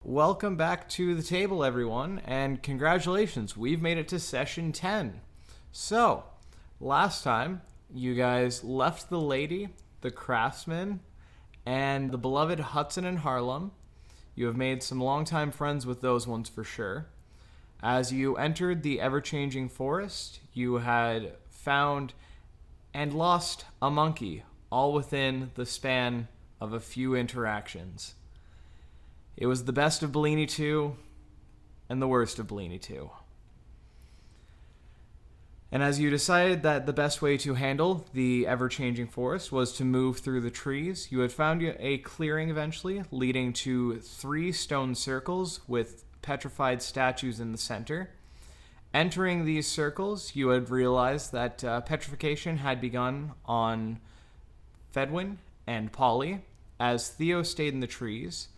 welcome back to the table, everyone, and congratulations, we've made it to session 10. So, last time, you guys left the lady, the craftsman, and the beloved Hudson and Harlem. You have made some longtime friends with those ones for sure. As you entered the ever-changing forest, you had found and lost a monkey, all within the span of a few interactions. It was the best of Bellini 2 and the worst of Bellini 2. And as you decided that the best way to handle the ever-changing forest was to move through the trees, you had found a clearing eventually, leading to 3 stone circles with petrified statues in the center. Entering these circles, you had realized that petrification had begun on Fedwin and Polly, as Theo stayed in the trees,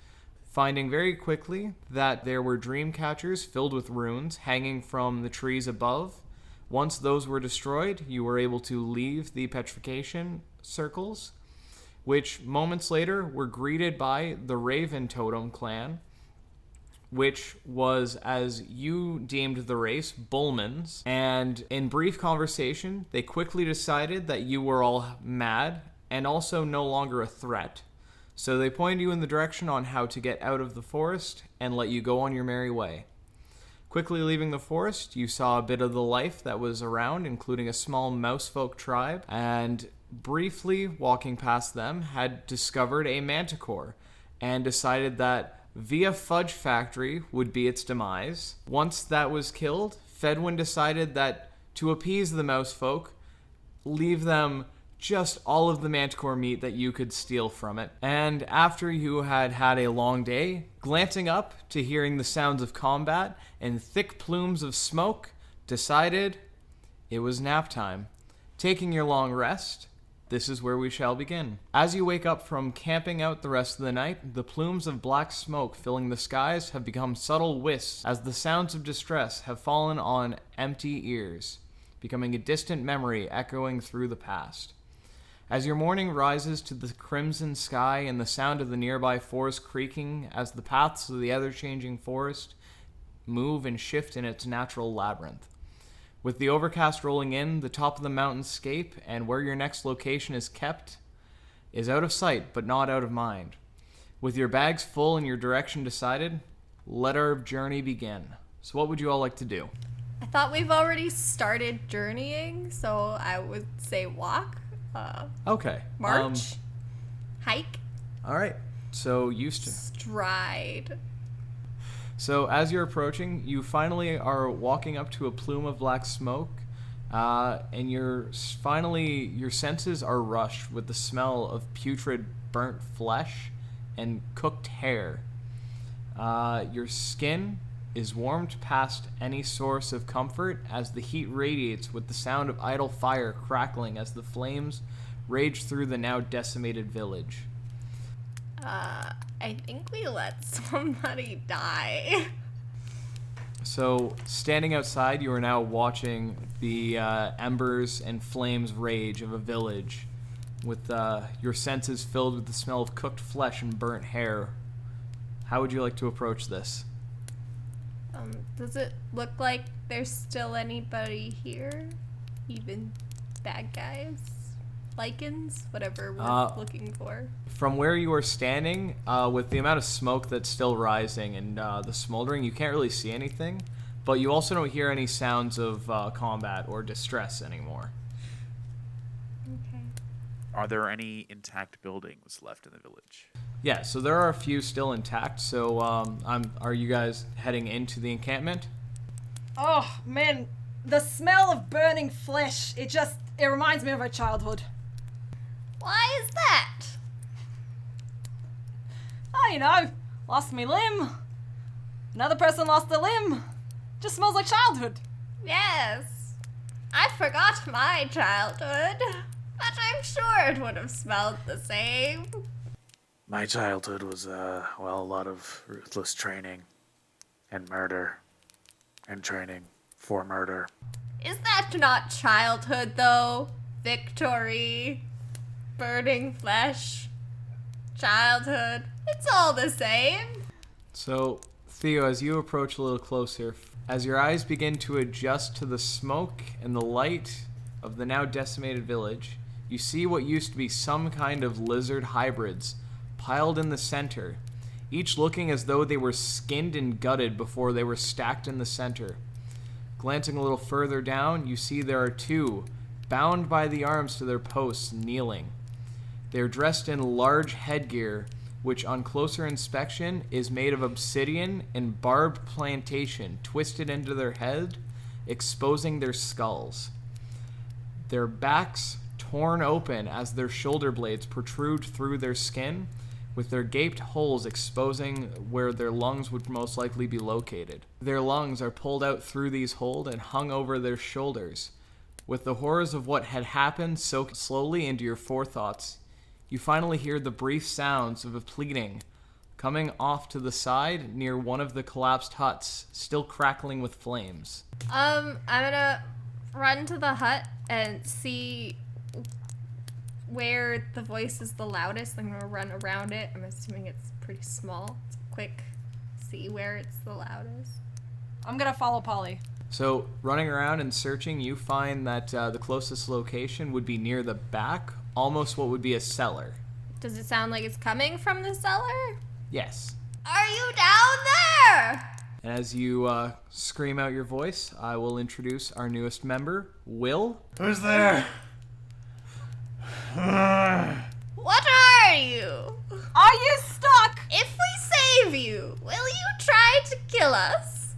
finding very quickly that there were dream catchers filled with runes hanging from the trees above. Once those were destroyed, you were able to leave the petrification circles, which moments later were greeted by the Raven Totem clan, which was, as you deemed the race, Bullmans. And in brief conversation, they quickly decided that you were all mad and also no longer a threat. So they pointed you in the direction on how to get out of the forest and let you go on your merry way. Quickly leaving the forest, you saw a bit of the life that was around, including a small mousefolk tribe, and briefly walking past them, had discovered a manticore and decided that Via Fudge Factory would be its demise. Once that was killed, Fedwin decided that to appease the mousefolk, leave them just all of the manticore meat that you could steal from it. And after you had had a long day, glancing up to hearing the sounds of combat and thick plumes of smoke, decided it was nap time. Taking your long rest, this is where we shall begin. As you wake up from camping out the rest of the night, the plumes of black smoke filling the skies have become subtle wisps as the sounds of distress have fallen on empty ears, becoming a distant memory echoing through the past. As your morning rises to the crimson sky and the sound of the nearby forest creaking as the paths of the ever-changing forest move and shift in its natural labyrinth. With the overcast rolling in, the top of the mountainscape and where your next location is kept is out of sight but not out of mind. With your bags full and your direction decided, let our journey begin. So what would you all like to do? I thought we've already started journeying, so I would say walk. Okay. March. Hike. All right. So you Stride. So as you're approaching, you finally are walking up to a plume of black smoke, and your senses are rushed with the smell of putrid burnt flesh and cooked hair. Your skin is warmed past any source of comfort as the heat radiates with the sound of idle fire crackling as the flames rage through the now decimated village. I think we let somebody die. So, standing outside, you are now watching the embers and flames rage of a village with your senses filled with the smell of cooked flesh and burnt hair. How would you like to approach this? Does it look like there's still anybody here? Even bad guys? Lichens? Whatever we're looking for. From where you are standing, with the amount of smoke that's still rising and the smoldering, you can't really see anything, but you also don't hear any sounds of combat or distress anymore. Okay. Are there any intact buildings left in the village? Yeah, so there are a few still intact. So, are you guys heading into the encampment? Oh, man, the smell of burning flesh, it reminds me of our childhood. Why is that? Oh, lost me limb. Another person lost a limb. Just smells like childhood. Yes. I forgot my childhood, but I'm sure it would have smelled the same. My childhood was, a lot of ruthless training and murder and training for murder. Is that not childhood, though? Victory, burning flesh, childhood, it's all the same. So, Theo, as you approach a little closer, as your eyes begin to adjust to the smoke and the light of the now decimated village, you see what used to be some kind of lizard hybrids piled in the center, each looking as though they were skinned and gutted before they were stacked in the center. Glancing a little further down, you see there are two, bound by the arms to their posts, kneeling. They are dressed in large headgear, which on closer inspection is made of obsidian and barbed plantation twisted into their head, exposing their skulls. Their backs torn open as their shoulder blades protrude through their skin, with their gaped holes exposing where their lungs would most likely be located. Their lungs are pulled out through these holes and hung over their shoulders. With the horrors of what had happened soaked slowly into your forethoughts, you finally hear the brief sounds of a pleading coming off to the side near one of the collapsed huts, still crackling with flames. I'm gonna run to the hut and see where the voice is the loudest. I'm gonna run around it. I'm assuming it's pretty small. It's quick. See where it's the loudest. I'm gonna follow Polly. So, running around and searching, you find that the closest location would be near the back, almost what would be a cellar. Does it sound like it's coming from the cellar? Yes. Are you down there? And as you scream out your voice, I will introduce our newest member, Will. Who's there? What are you? Are you stuck? If we save you, will you try to kill us?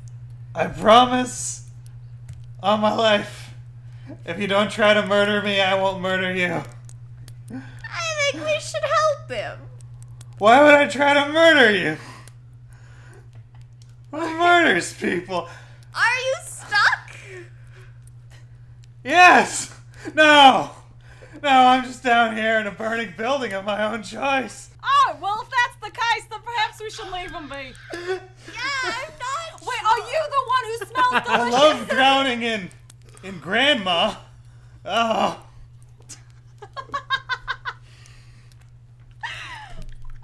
I promise on my life, if you don't try to murder me, I won't murder you. I think we should help him. Why would I try to murder you? Who murders people? Are you stuck? Yes! No! No, I'm just down here in a burning building of my own choice. Oh, well, if that's the case, then perhaps we should leave him be. Yeah, I'm not. Wait, are you the one who smells I delicious? love drowning in grandma. Oh.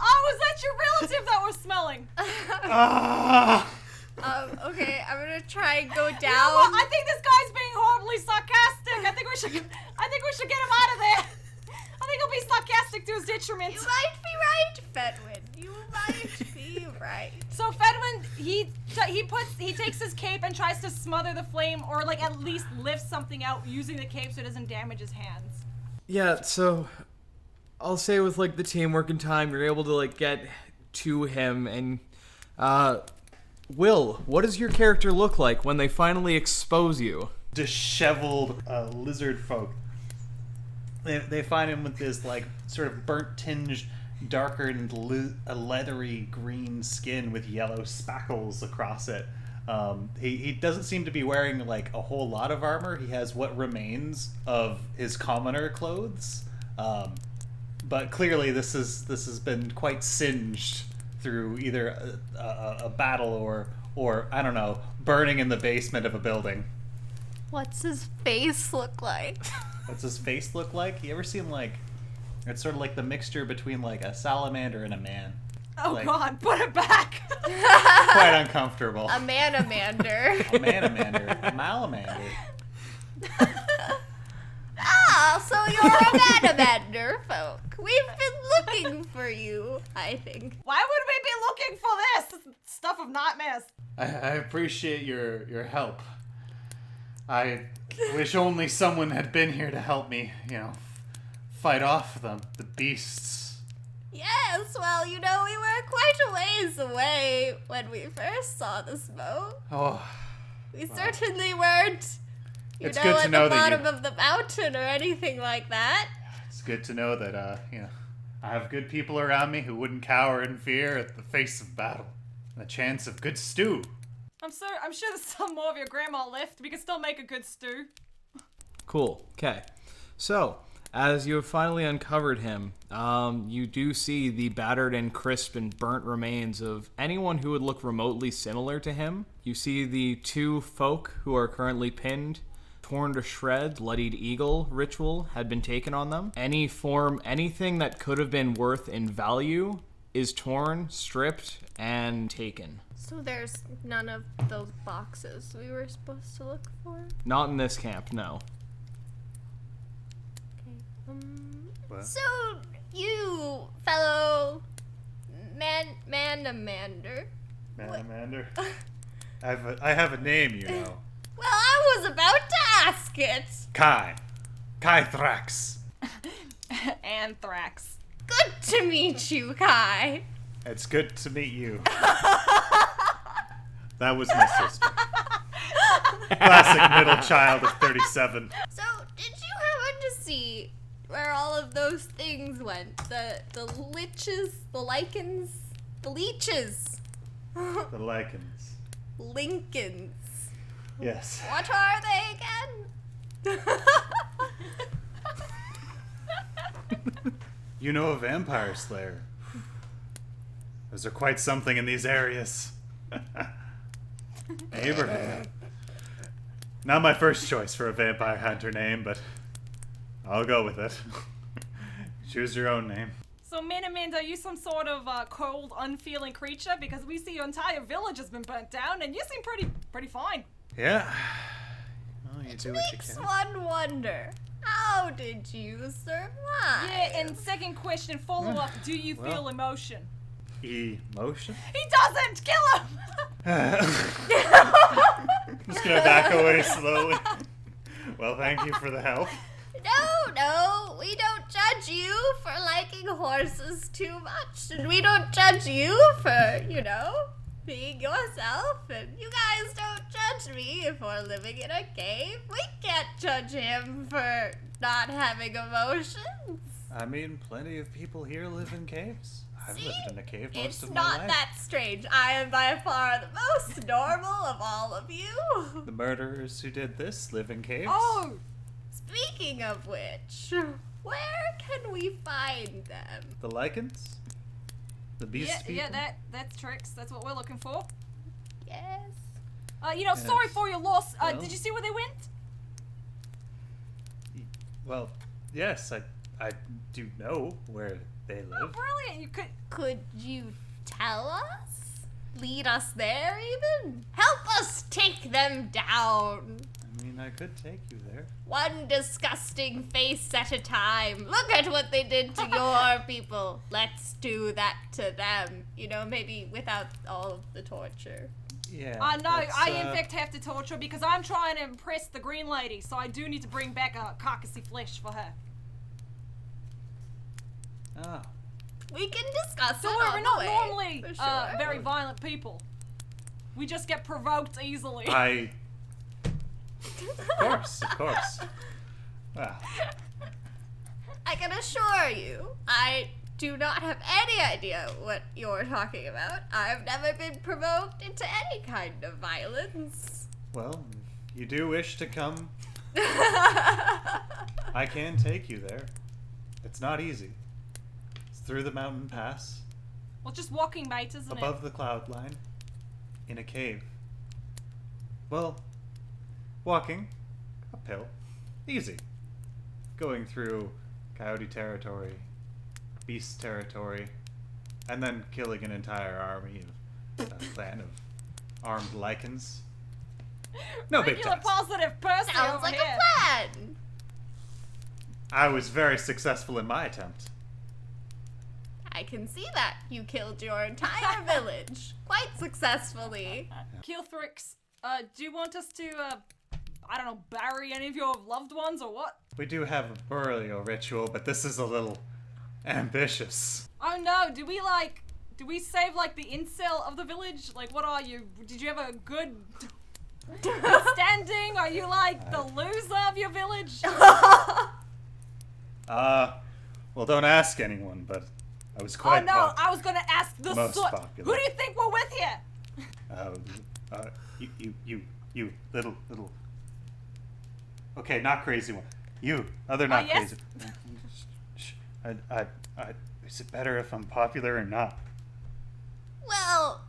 Oh, is that your relative that we're smelling? Ah. Okay, I'm gonna try and go down. You know what? I think this guy's being horribly sarcastic. I think we should get him out of there. I think he'll be sarcastic to his detriment. You might be right, Fedwin. You might be right. So Fedwin, he takes his cape and tries to smother the flame, or like at least lift something out using the cape so it doesn't damage his hands. Yeah, so I'll say with like the teamwork and time, you're able to like get to him. And Will, what does your character look like when they finally expose you? Disheveled lizard folk. They find him with this like sort of burnt tinged, darker and leathery green skin with yellow spackles across it. He doesn't seem to be wearing like a whole lot of armor. He has what remains of his commoner clothes, but clearly this has been quite singed through either a battle or I don't know, burning in the basement of a building. What's his face look like? What's his face look like? You ever seen like, it's sort of like the mixture between like a salamander and a man. Oh Like- God, put it back. Quite uncomfortable. A manamander. A manamander. A malamander. Ah, so you're a manamander, folk. We've been looking for you, I think. Why would we be looking for this stuff of nightmares? I appreciate your help. I wish only someone had been here to help me, fight off the beasts. Yes, well, we were quite a ways away when we first saw the smoke. Oh, We certainly weren't, It's good to at know the that you- bottom of the mountain or anything like that. it's good to know that, I have good people around me who wouldn't cower in fear at the face of battle. And the chance of good stew. I'm sure there's some more of your grandma left. We can still make a good stew. Cool. Okay. So, as you have finally uncovered him, you do see the battered and crisp and burnt remains of anyone who would look remotely similar to him. You see the two folk who are currently pinned. Torn to shreds, bloodied eagle ritual had been taken on them. Anything that could have been worth in value is torn, stripped, and taken. So there's none of those boxes we were supposed to look for? Not in this camp, no. Okay. What? So, you fellow Manamander. Manamander? I have a name, you know. Well, I was about to ask it. Kai. Kai Thrax. Anthrax. Good to meet you, Kai. It's good to meet you. That was my sister. Classic middle child of 37. So, did you happen to see where all of those things went? The liches, the lichens, the leeches, The lichens. Lincolns. Yes. What are they again? You know a vampire slayer. Those are quite something in these areas. Abraham. Not my first choice for a vampire hunter name, but I'll go with it. Choose your own name. So, Minamint, are you some sort of cold, unfeeling creature? Because we see your entire village has been burnt down, and you seem pretty fine. Yeah. Well, you do what you Makes can. one wonder. How did you survive? Yeah, and second question, follow up, do you Well. feel emotion? Emotion? He doesn't! Kill him! Just gonna back away slowly. Well, thank you for the help. No, we don't judge you for liking horses too much. And we don't judge you for, being yourself. And you guys don't judge me if we're living in a cave. We can't judge him for not having emotions. I mean, plenty of people here live in caves. I've See? lived in a cave most It's of my not life. that strange. I am by far the most normal of all of you. The murderers who did this live in caves. Oh! Speaking of which, where can we find them? The lichens? The beast people? Yeah, that's tricks. That's what we're looking for. Yes. Sorry Yes. for your loss. Well. Did you see where they went? Well, yes, I do know where they Oh, live. brilliant! You could. Could you tell us? Lead us there, even? Help us take them down. I mean, I could take you there. One disgusting face at a time. Look at what they did to your people. Let's do that to them. Maybe without all of the torture. Yeah. No, let's, I in fact have to torture because I'm trying to impress the green lady, so I do need to bring back a carcassy flesh for her. Oh. We can discuss So it we're on not the way, normally for sure. very violent people. We just get provoked easily. Of course. Well, I can assure you, I do not have any idea what you're talking about. I've never been provoked into any kind of violence. well, if you do wish to come, I can take you there. It's not easy. It's through the mountain pass, Well, just walking, mate, isn't above the cloud line, in a cave. Well, walking uphill, easy. Going through coyote territory, beast territory, and then killing an entire army of a clan of armed lichens. No it? big Regular task. positive person Sounds over like here. a plan. I was very successful in my attempt. I can see that. You killed your entire village quite successfully. Keelthrix, do you want us to, bury any of your loved ones or what? We do have a burial ritual, but this is a little ambitious. Oh no, do we save the incel of the village? What are you? Did you have a good standing? Are you the loser of your village? Well, don't ask anyone, but I was quite Oh no, I was gonna ask the most soot. popular. Who do you think we're with here? You little. Okay, not crazy one. You, other not yes? crazy. Shh. Is it better if I'm popular or not? Well,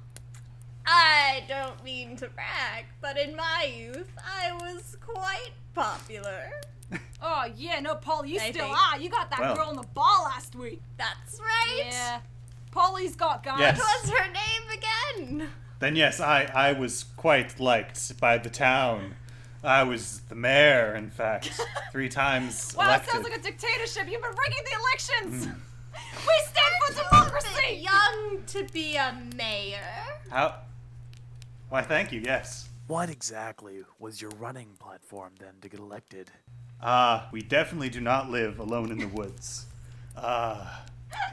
I don't mean to brag, but in my youth, I was quite popular. Oh yeah, no, Paul, you I still think- are. You got that Well. girl in the bar last week. That's right. Yeah. Polly's got guns. Yes. What's her name again? Then yes, I was quite liked by the town. I was the mayor, in fact, 3 times Wow, it elected. sounds like a dictatorship. You've been rigging the elections. We stand for democracy. Young to be a mayor. How? Why, thank you, yes. What exactly was your running platform then to get elected? We definitely do not live alone in the woods.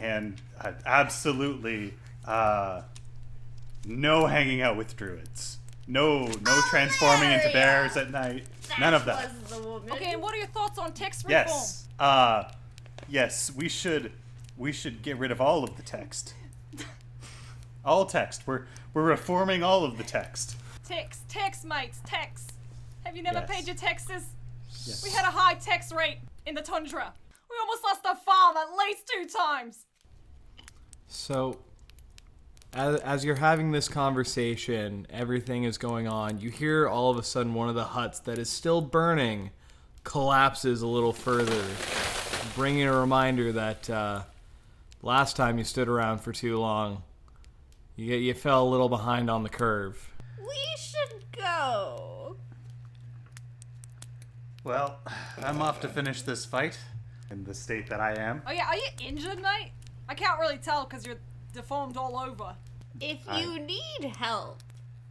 And absolutely, no hanging out with druids. No transforming into bears at night. None of that. Was the woman. Okay, and what are your thoughts on text reform? Yes. Yes, we should get rid of all of the text. All text. We're reforming all of the text. Text, mates, text. Have you never Yes. paid your taxes? Yes. We had a high tax rate in the tundra. We almost lost our farm at least 2 times. So, as you're having this conversation, everything is going on. You hear all of a sudden one of the huts that is still burning collapses a little further, bringing a reminder that last time you stood around for too long, you fell a little behind on the curve. We should go. Well, I'm off to finish this fight in the state that I am. Oh yeah, are you injured, mate? I can't really tell because you're deformed all over. If you need help,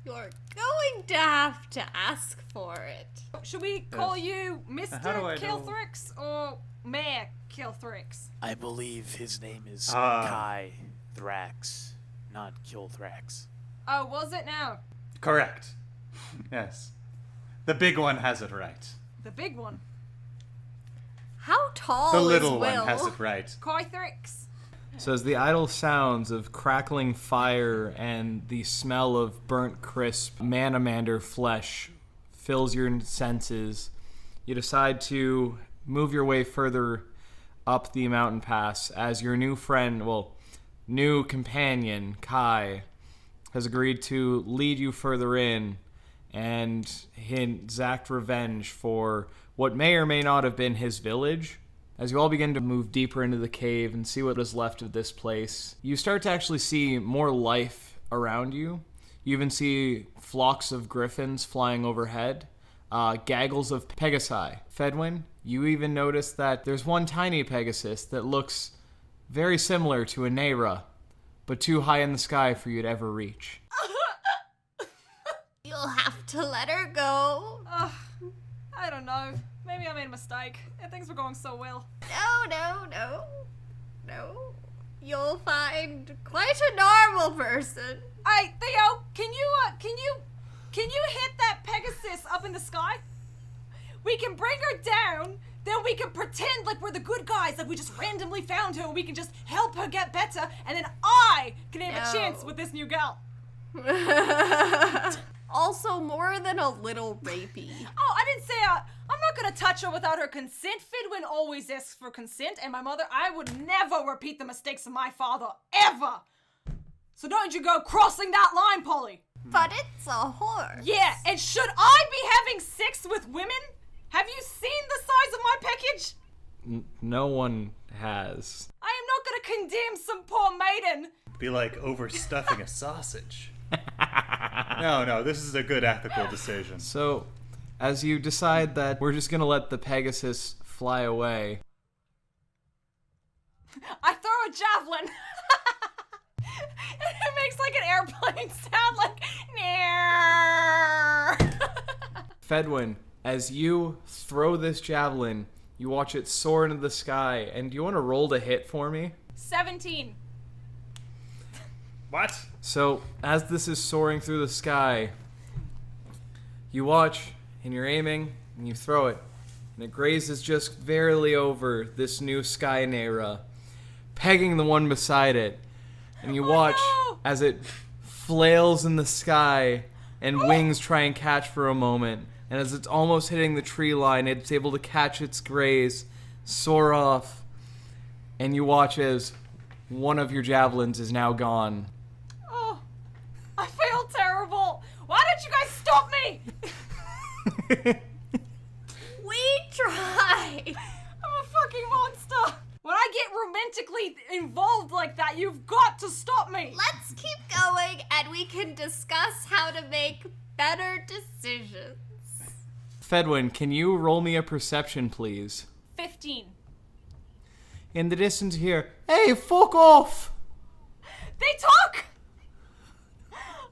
you're going to have to ask for it. Should we call you Mr. How do I know? Kilthrix or Mayor Kilthrix? I believe his name is Ah. Kai Thrax, not Kilthrax. Oh, was it now? Correct. Yes. The big one has it right. The big one. How tall The is little Will? one has it right. Kilthrix. So as the idle sounds of crackling fire and the smell of burnt crisp manamander flesh fills your senses, you decide to move your way further up the mountain pass as your new companion, Kai, has agreed to lead you further in and exact revenge for what may or may not have been his village. As you all begin to move deeper into the cave and see what is left of this place, you start to actually see more life around you. You even see flocks of griffins flying overhead, gaggles of pegasi. Fedwin, you even notice that there's one tiny pegasus that looks very similar to a Nera, but too high in the sky for you to ever reach. You'll have to let her go. I don't know. Maybe I made a mistake. And things were going so well. No. You'll find quite a normal person. Hey, Theo, can you hit that Pegasus up in the sky? We can bring her down, then we can pretend like we're the good guys, like we just randomly found her, and we can just help her get better, and then I can have a chance with this new gal. Also, more than a little rapey. Oh, I didn't say I'm not gonna touch her without her consent. Fidwin always asks for consent, and my mother, I would never repeat the mistakes of my father, ever. So don't you go crossing that line, Polly. But it's a horse. Yeah, and should I be having sex with women? Have you seen the size of my package? No one has. I am not gonna condemn some poor maiden. Be like overstuffing a sausage. No, this is a good ethical decision. So, as you decide that we're just gonna let the Pegasus fly away, I throw a javelin. And it makes like an airplane sound, like Fedwin, as you throw this javelin, you watch it soar into the sky, and do you want to roll to hit for me? 17. What? So, as this is soaring through the sky, you watch, and you're aiming, and you throw it, and it grazes just barely over this new sky Nera, pegging the one beside it, and you watch no! as it flails in the sky, and wings try and catch for a moment, and as it's almost hitting the tree line, it's able to catch its graze, soar off, and you watch as one of your javelins is now gone. Oh, I feel terrible. Why don't you guys stop me? We tried. I'm a fucking monster. When I get romantically involved like that, you've got to stop make better decisions. Fedwin, can you roll me a perception, please? 15. In the distance here, hey, fuck off! They talk!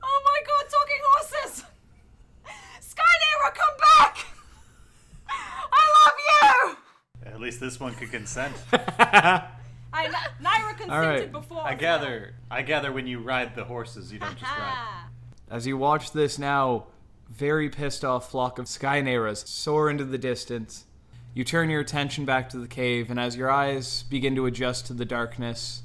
Oh my god, talking horses! Skynera, come back! I love you! At least this one could consent. Naira consented All right. before. I gather when you ride the horses, you don't just ride. As you watch this now very pissed off flock of Skynaras soar into the distance, you turn your attention back to the cave, and as your eyes begin to adjust to the darkness,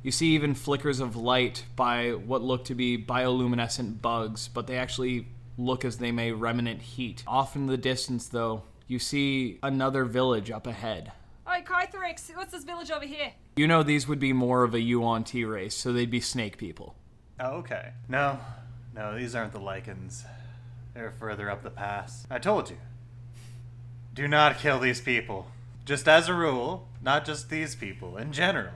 you see even flickers of light by what look to be bioluminescent bugs, but they actually look as they may remnant heat. Off in the distance, though, you see another village up ahead. Oi, Kythrix, what's this village over here? You know these would be more of a Yuan-Ti race, so they'd be snake people. Oh, okay. No, these aren't the lichens. They're further up the pass. I told you. Do not kill these people. Just as a rule, not just these people, in general.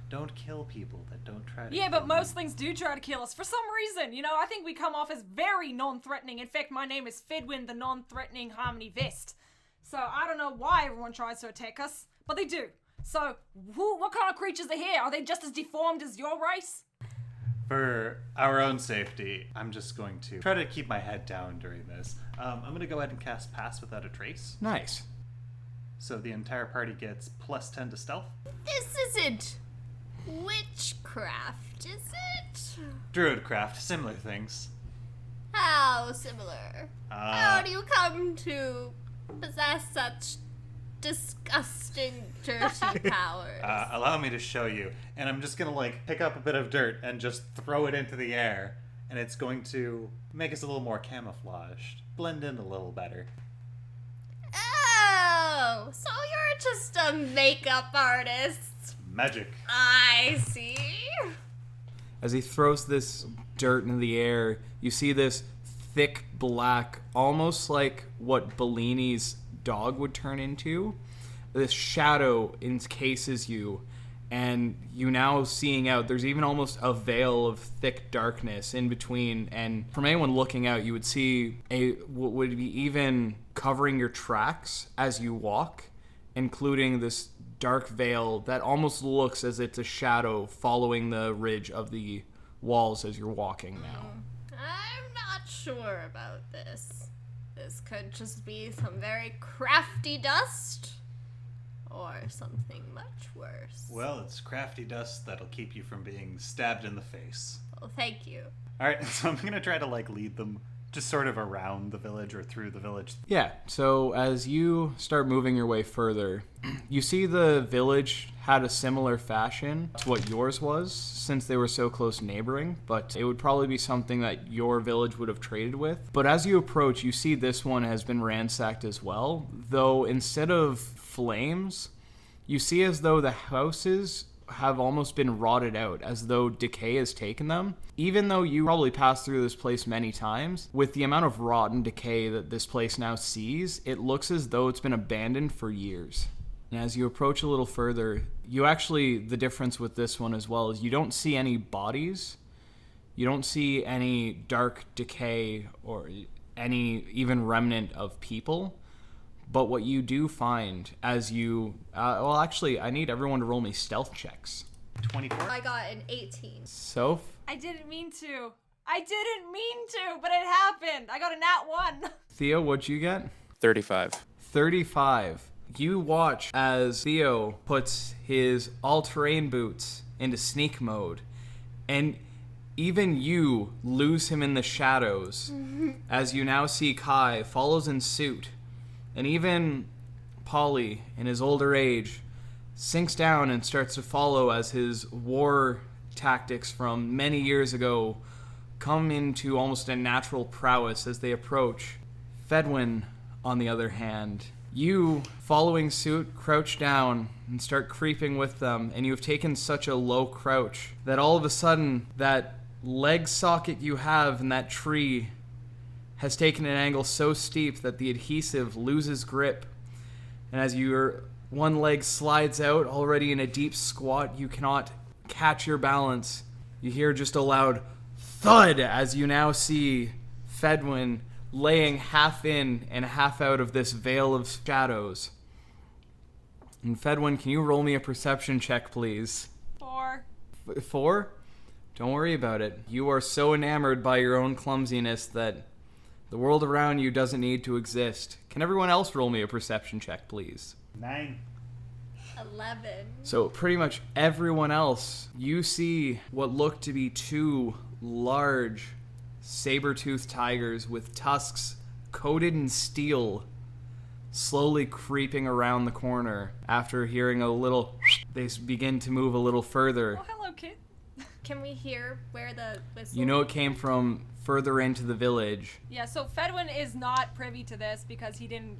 Don't kill people that don't try to Yeah, kill but you. most things do try to kill us for some reason. You know, I think we come off as very non-threatening. In fact, my name is Fedwin, the non-threatening Harmony Vest. So I don't know why everyone tries to attack us, but they do. So, what kind of creatures are here? Are they just as deformed as your race? For our own safety, I'm just going to try to keep my head down during this. I'm going to go ahead and cast Pass Without a Trace. Nice. So the entire party gets plus 10 to stealth. This isn't witchcraft, is it? Druidcraft, similar things. How similar? How do you come to possess such disgusting, dirty powers? Allow me to show you. And I'm just going to pick up a bit of dirt and just throw it into the air. And it's going to make us a little more camouflaged. Blend in a little better. Oh, so you're just a makeup artist. Magic. I see. As he throws this dirt into the air, you see this thick black, almost like what Bellini's dog would turn into. This shadow encases you, and you now seeing out, there's even almost a veil of thick darkness in between, and from anyone looking out, you would see what would be even covering your tracks as you walk, including this dark veil that almost looks as it's a shadow following the ridge of the walls as you're walking now. I'm not sure about this. This could just be some very crafty dust, or something much worse. Well, it's crafty dust that'll keep you from being stabbed in the face. Well, thank you. Alright, so I'm going to try to lead them just sort of around the village or through the village. Yeah, so as you start moving your way further, you see the village had a similar fashion to what yours was, since they were so close neighboring, but it would probably be something that your village would have traded with. But as you approach, you see this one has been ransacked as well, though instead of flames, you see as though the houses have almost been rotted out, as though decay has taken them. Even though you probably passed through this place many times, with the amount of rot and decay that this place now sees, it looks as though it's been abandoned for years. And as you approach a little further, the difference with this one as well is you don't see any bodies, you don't see any dark decay or any even remnant of people. But what you do find as you... I need everyone to roll me stealth checks. 24? I got an 18. Soph? I didn't mean to, but it happened. I got a nat 1. Theo, what'd you get? 35. 35. You watch as Theo puts his all-terrain boots into sneak mode, and even you lose him in the shadows as you now see Kai follows in suit. And even Polly, in his older age, sinks down and starts to follow as his war tactics from many years ago come into almost a natural prowess as they approach. Fedwin, on the other hand, you, following suit, crouch down and start creeping with them, and you have taken such a low crouch that all of a sudden that leg socket you have in that tree has taken an angle so steep that the adhesive loses grip. And as your one leg slides out, already in a deep squat, you cannot catch your balance. You hear just a loud thud as you now see Fedwin laying half in and half out of this veil of shadows. And Fedwin, can you roll me a perception check, please? 4. 4? Don't worry about it. You are so enamored by your own clumsiness that the world around you doesn't need to exist. Can everyone else roll me a perception check, please? 9. 11. So pretty much everyone else, you see what look to be 2 large saber-toothed tigers with tusks coated in steel slowly creeping around the corner. After hearing a little, they begin to move a little further. Oh, hello, kid. Can we hear where the whistle? You know it came from further into the village. Yeah, so Fedwin is not privy to this because he didn't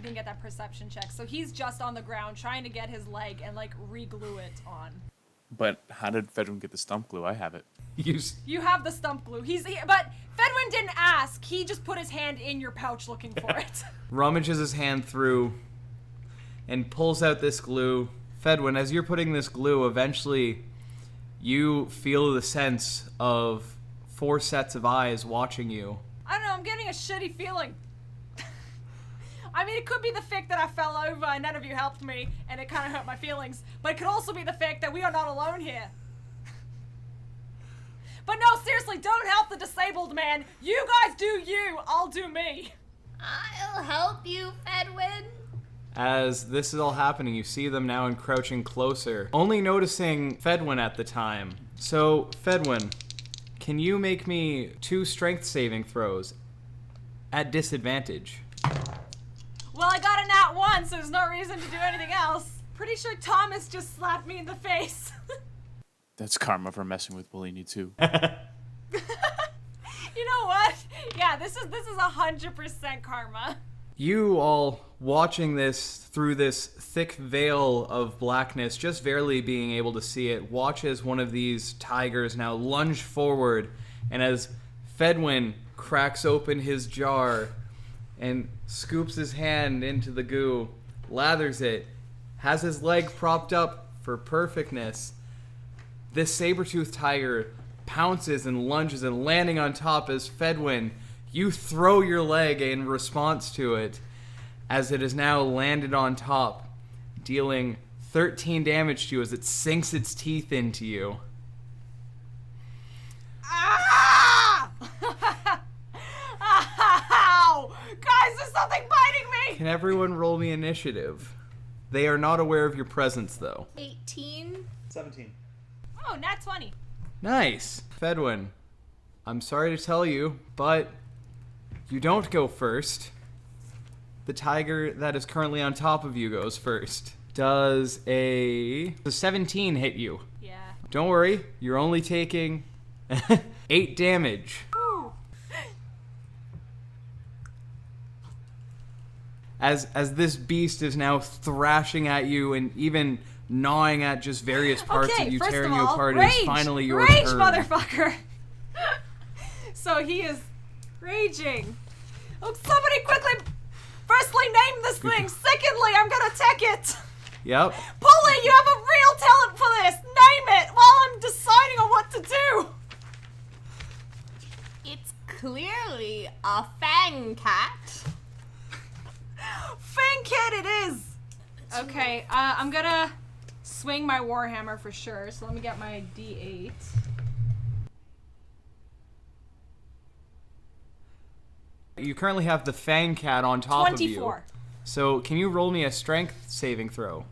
get that perception check. So he's just on the ground trying to get his leg and like re-glue it on. But how did Fedwin get the stump glue? I have it. You have the stump glue. But Fedwin didn't ask. He just put his hand in your pouch looking for it. Rummages his hand through and pulls out this glue. Fedwin, as you're putting this glue, eventually you feel the sense of 4 sets of eyes watching you. I don't know, I'm getting a shitty feeling. I mean, it could be the fact that I fell over and none of you helped me, and it kind of hurt my feelings. But it could also be the fact that we are not alone here. But no, seriously, don't help the disabled man. You guys do you, I'll do me. I'll help you, Fedwin. As this is all happening, you see them now encroaching closer, only noticing Fedwin at the time. So, Fedwin, can you make me 2 strength saving throws at disadvantage? Well, I got a nat 1, so there's no reason to do anything else. Pretty sure Thomas just slapped me in the face. That's karma for messing with Bellini too. You know what? Yeah, this is 100% karma. You all watching this through this thick veil of blackness, just barely being able to see it, watch as one of these tigers now lunge forward, and as Fedwin cracks open his jar and scoops his hand into the goo, lathers it, has his leg propped up for perfectness. This saber-toothed tiger pounces and lunges and landing on top as Fedwin, you throw your leg in response to it as it has now landed on top, dealing 13 damage to you as it sinks its teeth into you. Ah! Ow! Guys, there's something biting me! Can everyone roll me initiative? They are not aware of your presence, though. 18. 17. Oh, nat 20. Nice. Fedwin, I'm sorry to tell you, but you don't go first. The tiger that is currently on top of you goes first. Does a 17 hit you? Yeah. Don't worry, you're only taking 8 damage. Ooh. As this beast is now thrashing at you and even gnawing at just various parts Okay, of you, first tearing of you all, apart, rage, it is finally your rage, turn. motherfucker. So he is raging. Oh, somebody quickly, firstly name this thing. Secondly, I'm gonna tech it. Yep. Polly, you have a real talent for this. Name it while I'm deciding on what to do. It's clearly a fang cat. Fang Kid it is. Okay, I'm gonna swing my warhammer for sure. So let me get my D8. You currently have the Fang Cat on top of you. 24. So can you roll me a strength saving throw?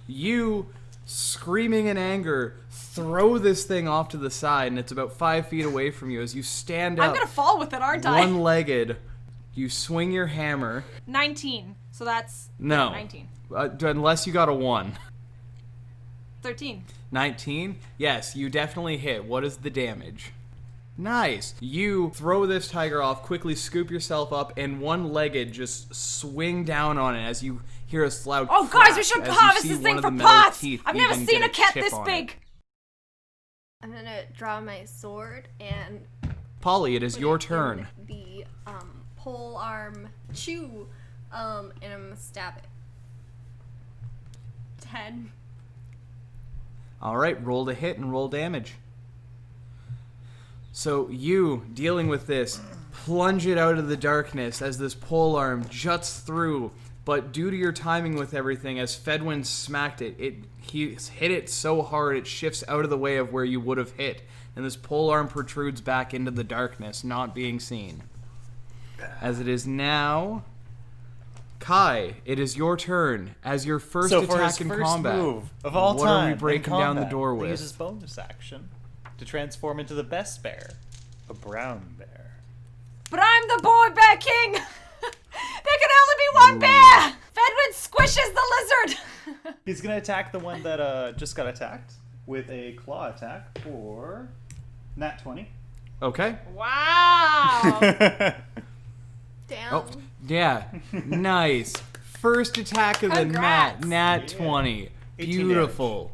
You, screaming in anger, throw this thing off to the side, and it's about 5 feet away from you as you stand up. I'm gonna fall with it, aren't I? One-legged. You swing your hammer. 19. So that's No. 19. Unless you got a 1. 13. 19? Yes, you definitely hit. What is the damage? Nice. You throw this tiger off, quickly scoop yourself up, and one-legged just swing down on it as you hear a loud Oh, crack guys, we should as you harvest see this one thing of for the metal parts. teeth I've never even seen get a cat chip this on it. big. I'm gonna draw my sword and Polly, it is put your it turn. in the pole arm chew, and I'm gonna stab it. 10. All right, roll to hit and roll damage. So you, dealing with this, plunge it out of the darkness as this pole arm juts through. But due to your timing with everything, as Fedwin smacked it, he hit it so hard it shifts out of the way of where you would have hit. And this pole arm protrudes back into the darkness, not being seen. As it is now, Kai, it is your turn. As your first So for attack his in first combat, move of all what time are we in breaking down the combat, door he with? uses bonus action to transform into the best bear, a brown bear. But I'm the boy bear king! There can only be one bear! Fedwin squishes the lizard! He's gonna attack the one that just got attacked with a claw attack for nat 20. Okay. Wow! Damn. Oh, yeah. Nice. First attack of the Congrats. nat 20. 18 Beautiful.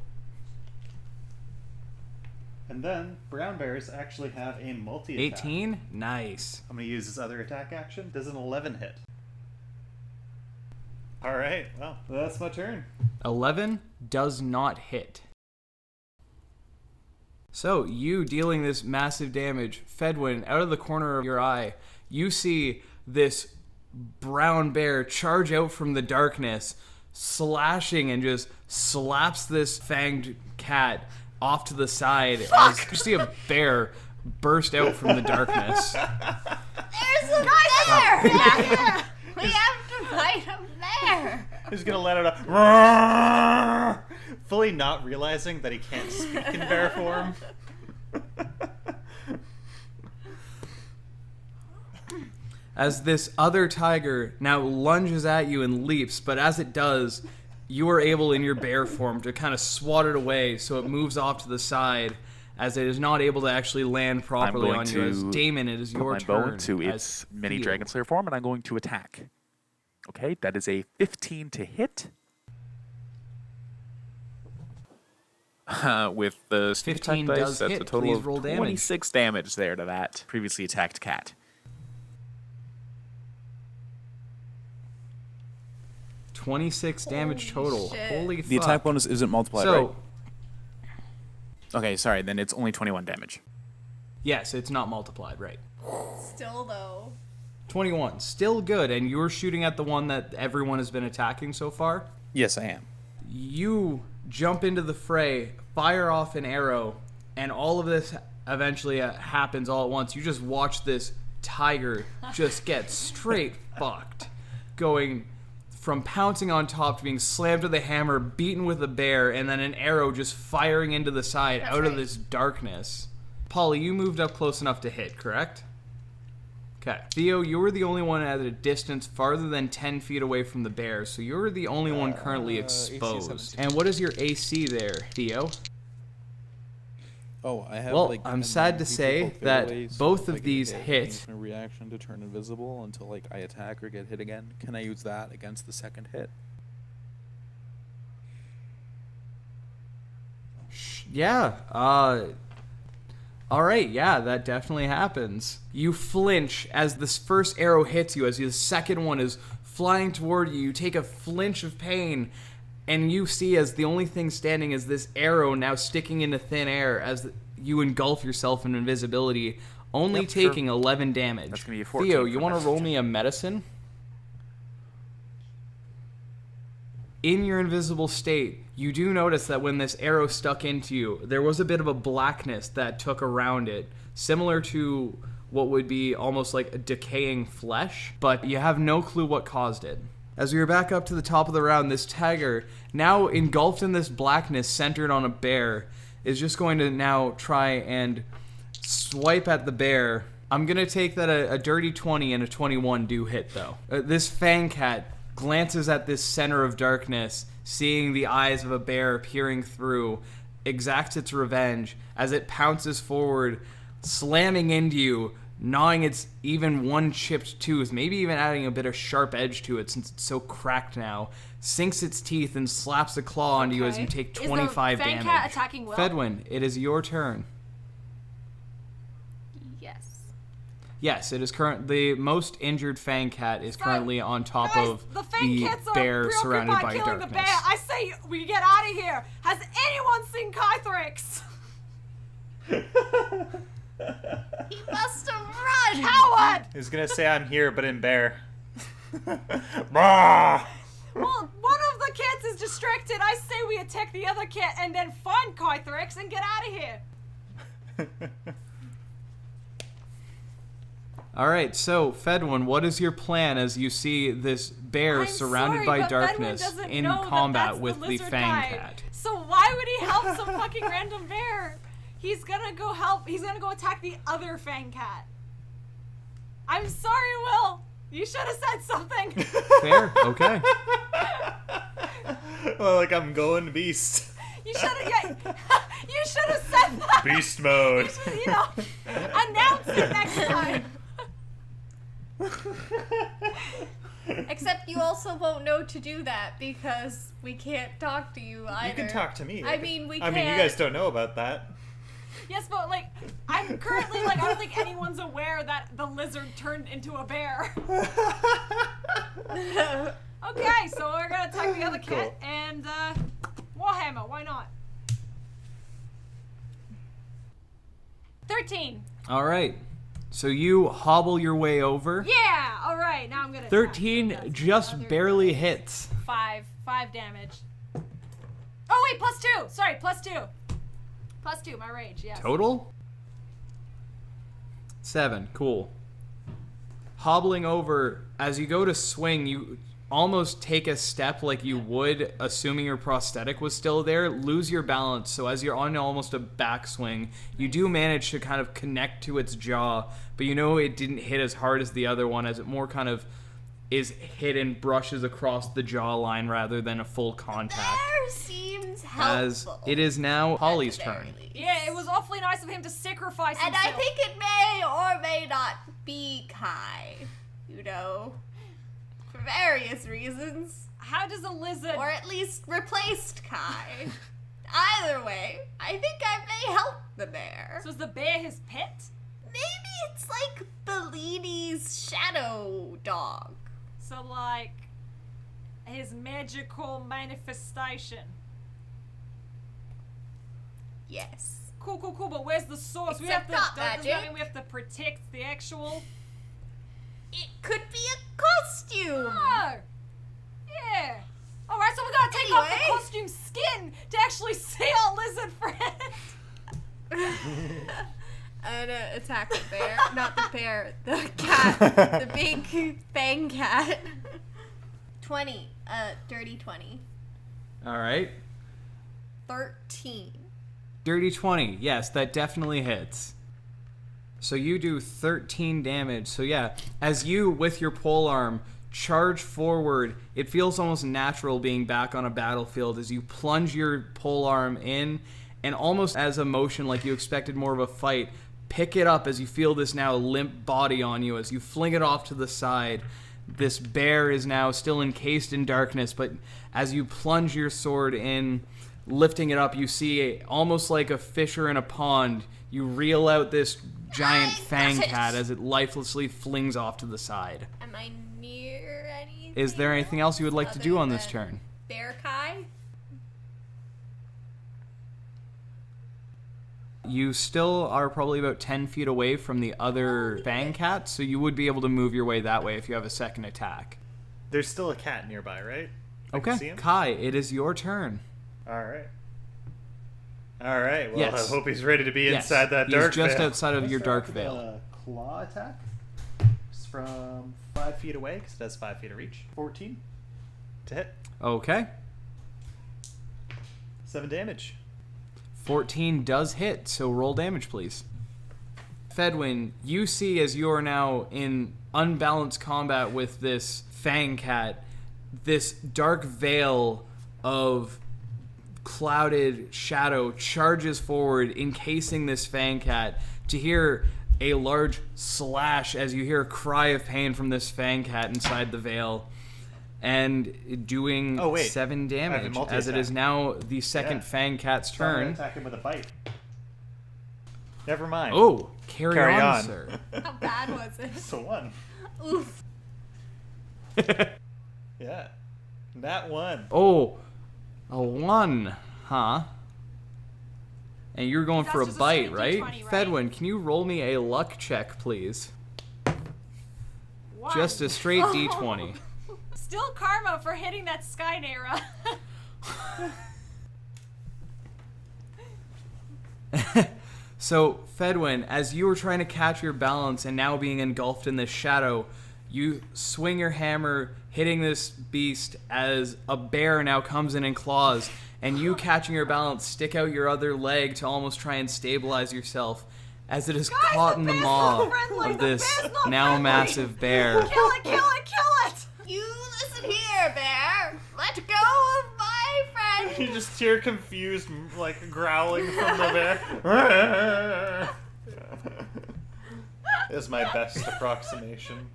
And then brown bears actually have a multi-attack. 18? Nice. I'm gonna use this other attack action. Does an 11 hit? All right. Well, that's my turn. 11 does not hit. So, you dealing this massive damage, Fedwin, out of the corner of your eye, you see this brown bear charge out from the darkness, slashing and just slaps this fanged cat off to the side as you see a bear burst out from the darkness. There's a bear! We have to fight a bear! He's gonna let it out, fully not realizing that he can't speak in bear form. As this other tiger now lunges at you and leaps, but as it does, you are able in your bear form to kind of swat it away so it moves off to the side as it is not able to actually land properly on you. As Damon, it is your Put my bow turn. into as its mini Theo. Dragon Slayer form, and I'm going to attack. Okay, that is a 15 to hit. With the sneak 15 attack dice, does that's hit. a total Please of roll damage. 26 damage there to that previously attacked cat. 26 damage total. shit. Holy fuck. The attack bonus isn't multiplied, So, right? Okay, sorry, then it's only 21 damage. yes, it's not multiplied, right. Still, though. 21. Still good, and you're shooting at the one that everyone has been attacking so far. Yes, I am. You jump into the fray, fire off an arrow, and all of this eventually happens all at once. You just watch this tiger just get straight fucked, going from pouncing on top to being slammed with a hammer, beaten with a bear, and then an arrow just firing into the side out of right. this darkness. Polly, you moved up close enough to hit, correct? Okay. Theo, you were the only one at a distance farther than 10 feet away from the bear, so you're the only one currently AC exposed. 17. And what is your AC there, Theo? Oh, I have Well, I'm sad to say that both of these hit. A reaction to turn invisible until like I attack or get hit again. Can I use that against the second hit? Yeah, alright, yeah, that definitely happens. You flinch as this first arrow hits you, as the second one is flying toward you. You take a flinch of pain, and you see as the only thing standing is this arrow now sticking into thin air as you engulf yourself in invisibility, only Yep, sure. taking 11 damage. That's gonna be a 14 Theo, for you want to medicine roll check. me a medicine? In your invisible state, you do notice that when this arrow stuck into you, there was a bit of a blackness that took around it, similar to what would be almost like a decaying flesh, but you have no clue what caused it. As we are back up to the top of the round, this tiger, now engulfed in this blackness centered on a bear, is just going to now try and swipe at the bear. I'm going to take that a dirty 20 and a 21 do hit, though. This fang cat glances at this center of darkness, seeing the eyes of a bear peering through, exacts its revenge as it pounces forward, slamming into you, gnawing its even one chipped tooth, maybe even adding a bit of sharp edge to it since it's so cracked now, sinks its teeth and slaps a claw onto you as you take Is the 25 fang damage. cat attacking Will? Fedwin, it is your turn. Yes. Yes, it is the most injured fang cat is currently on top Guys, of the fang the cats are bear preoccupied surrounded by killing darkness. the bear. I say we get out of here. Has anyone seen Kythrix? He must have run. Coward! He's gonna say I'm here, but in bear. Brah! Well, one of the cats is distracted. I say we attack the other cat and then find Kythrax and get out of here. All right, so Fedwin, what is your plan as you see this bear I'm surrounded sorry, by but darkness Fedwin doesn't in know combat that that's with the lizard Fang guy. Cat? So why would he help some fucking random bear? He's gonna go help. He's gonna go attack the other Fang Cat. I'm sorry, Will. You should have said something. Fair, okay. Well, like I'm going beast. You should have. Yeah, you should have said that. Beast mode. You know, announce it next time. Except you also won't know to do that because we can't talk to you either. You can talk to me. I mean, we I mean, you can't. guys don't know about that. Yes, but like, I'm currently like, I don't think anyone's aware that the lizard turned into a bear. Okay, so we're gonna attack the other cat Cool. and Warhammer. Why not? 13. All right. So you hobble your way over. Yeah. All right. Now I'm gonna. attack. 13 That's just another barely hits. 5 damage. Oh wait, +2. Sorry, +2. +2. My rage. Yes. Total? 7. Cool. Hobbling over, as you go to swing, you almost take a step like you would, assuming your prosthetic was still there, lose your balance. So as you're on almost a backswing, you do manage to kind of connect to its jaw, but you know it didn't hit as hard as the other one, as it more kind of is hit and brushes across the jawline rather than a full contact. There seems As helpful. it is now Holly's at the very turn. least. Yeah, it was awfully nice of him to sacrifice And himself. I think it may or may not be Kai, you know, for various reasons. How does a lizard? Or at least replaced Kai. Either way, I think I may help the bear. So is the bear his pet? Maybe it's like Bellini's shadow dog. So like his magical manifestation. Yes. Cool. But where's the source? Except we have to. not Does that magic. mean we have to protect the actual? It could be a costume. Oh. Yeah. All right. So we gotta take off the Anyway. costume skin to actually see our lizard friend. I'm gonna attack the bear. Not the bear, the cat. The big fang cat. 20. Dirty 20. All right. 13. Dirty 20. Yes, that definitely hits. So you do 13 damage. So yeah, as you, with your pole arm, charge forward, it feels almost natural being back on a battlefield as you plunge your pole arm in, and almost as a motion like you expected more of a fight, pick it up as you feel this now limp body on you as you fling it off to the side. This bear is now still encased in darkness, but as you plunge your sword in, lifting it up, you see almost like a fisher in a pond. You reel out this giant I fang got it. cat as it lifelessly flings off to the side. Am I near anything? Is there anything else you would like to do other on this than turn? Bear Kai? You still are probably about 10 feet away from the other fang cat, so you would be able to move your way that way if you have a second attack. There's still a cat nearby, right? I can see Okay, him? Kai, it is your turn. All right. All right. Well, Yes. I hope he's ready to be Yes, inside that he's dark just veil. outside of your dark veil. Claw attack. It's from 5 feet away because it has 5 feet of reach. 14 to hit. Okay. 7 damage. 14 does hit, so roll damage, please. Fedwin, you see as you are now in unbalanced combat with this fang cat, this dark veil of clouded shadow charges forward, encasing this fang cat, to hear a large slash as you hear a cry of pain from this fang cat inside the veil, and doing Oh, wait. 7 I have a damage, multi-attack. as it is now the second Yeah. fang cat's So I'm gonna turn. attack him with a bite. Never mind. Oh, carry Carry on, on. sir. How bad was it? It's a 1. Oof. Yeah. That 1. Oh, a 1, huh? And you're going That's for a just a bite, straight right? D20, right? Fedwin, can you roll me a luck check, please? One. Just a straight D20. Still karma for hitting that sky Naira. So, Fedwin, as you were trying to catch your balance and now being engulfed in this shadow, you swing your hammer, hitting this beast as a bear now comes in and claws, and you, catching your balance, stick out your other leg to almost try and stabilize yourself as it is caught in the bear's maw not friendly, of the this bear's not now friendly. massive bear. Kill it, kill it, kill it! You listen here, bear. Let go of my friend. You just hear confused, like, growling from the bear. Is my best approximation.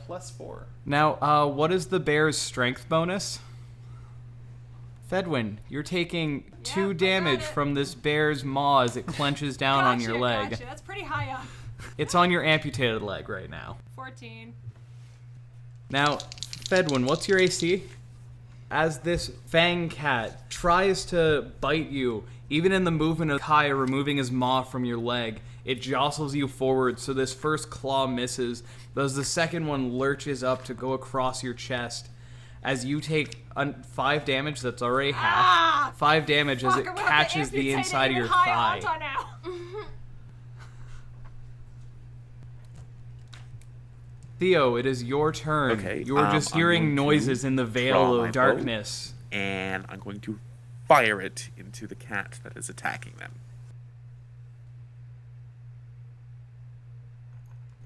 +4. Now, what is the bear's strength bonus? Fedwin, you're taking 2 I got damage it. from this bear's maw as it clenches down on your leg. Gotcha. That's pretty high up. It's on your amputated leg right now. 14. Now, Fedwin, what's your AC? As this fang cat tries to bite you, even in the movement of Kai removing his maw from your leg, it jostles you forward, so this first claw misses, but as the second one lurches up to go across your chest, as you take 5 damage, that's already half, 5 damage as it Fuck, I'm gonna have to catches the amputate inside of even your higher thigh. onto now. Theo, it is your turn. Okay, You were just I'm hearing going to noises in the veil draw my bow. of darkness. And I'm going to fire it into the cat that is attacking them.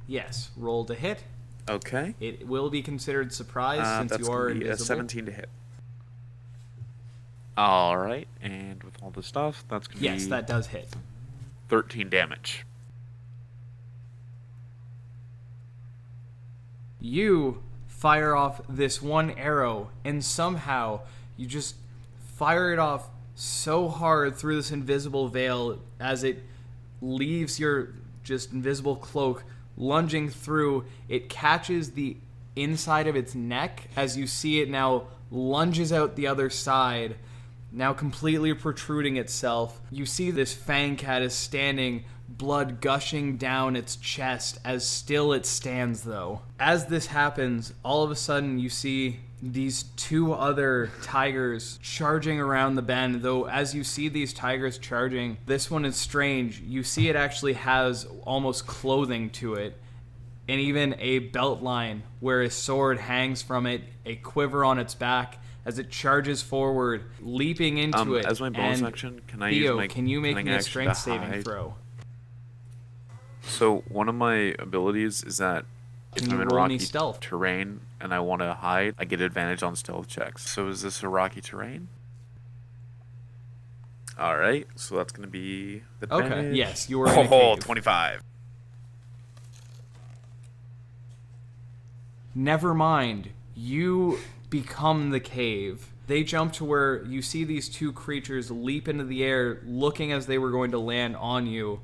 Yes, roll to hit. Okay. It will be considered surprise since That's you are going to be a invisible. 17 to hit. All right, and with all the stuff, that's going to Yes, be that does hit. 13 damage. You fire off this one arrow, and somehow you just fire it off so hard through this invisible veil as it leaves your just invisible cloak lunging through. It catches the inside of its neck as you see it now lunges out the other side, now completely protruding itself. You see this fang cat is standing, blood gushing down its chest as still it stands though. As this happens, all of a sudden you see these 2 other tigers charging around the bend, though as you see these tigers charging, this one is strange. You see it actually has almost clothing to it, and even a belt line where a sword hangs from it, a quiver on its back as it charges forward, leaping into it. As my bonus And action, can I Theo, use my can you make cunning me a action strength to saving hide? throw? So one of my abilities is that if Can I'm you in roll me rocky stealth? terrain and I want to hide, I get advantage on stealth checks. So is this a rocky terrain? All right, so that's going to be the Okay, damage. yes, you are in a Oh, cave. 25. Never mind. You become the cave. They jump to where you see these 2 creatures leap into the air, looking as they were going to land on you.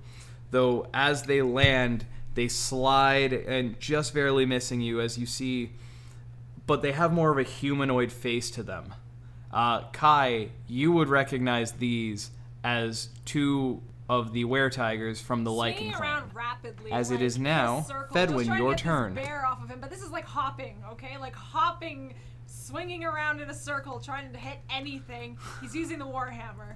Though as they land, they slide and just barely missing you as you see, but they have more of a humanoid face to them. Kai, you would recognize these as 2 of the were-tigers from the Lycan Swinging clan. around rapidly, As it like, is in a now, circle, Fedwin, just trying to your get this turn. bear off of him, but this is like hopping, okay? Like hopping, swinging around in a circle, trying to hit anything. He's using the warhammer.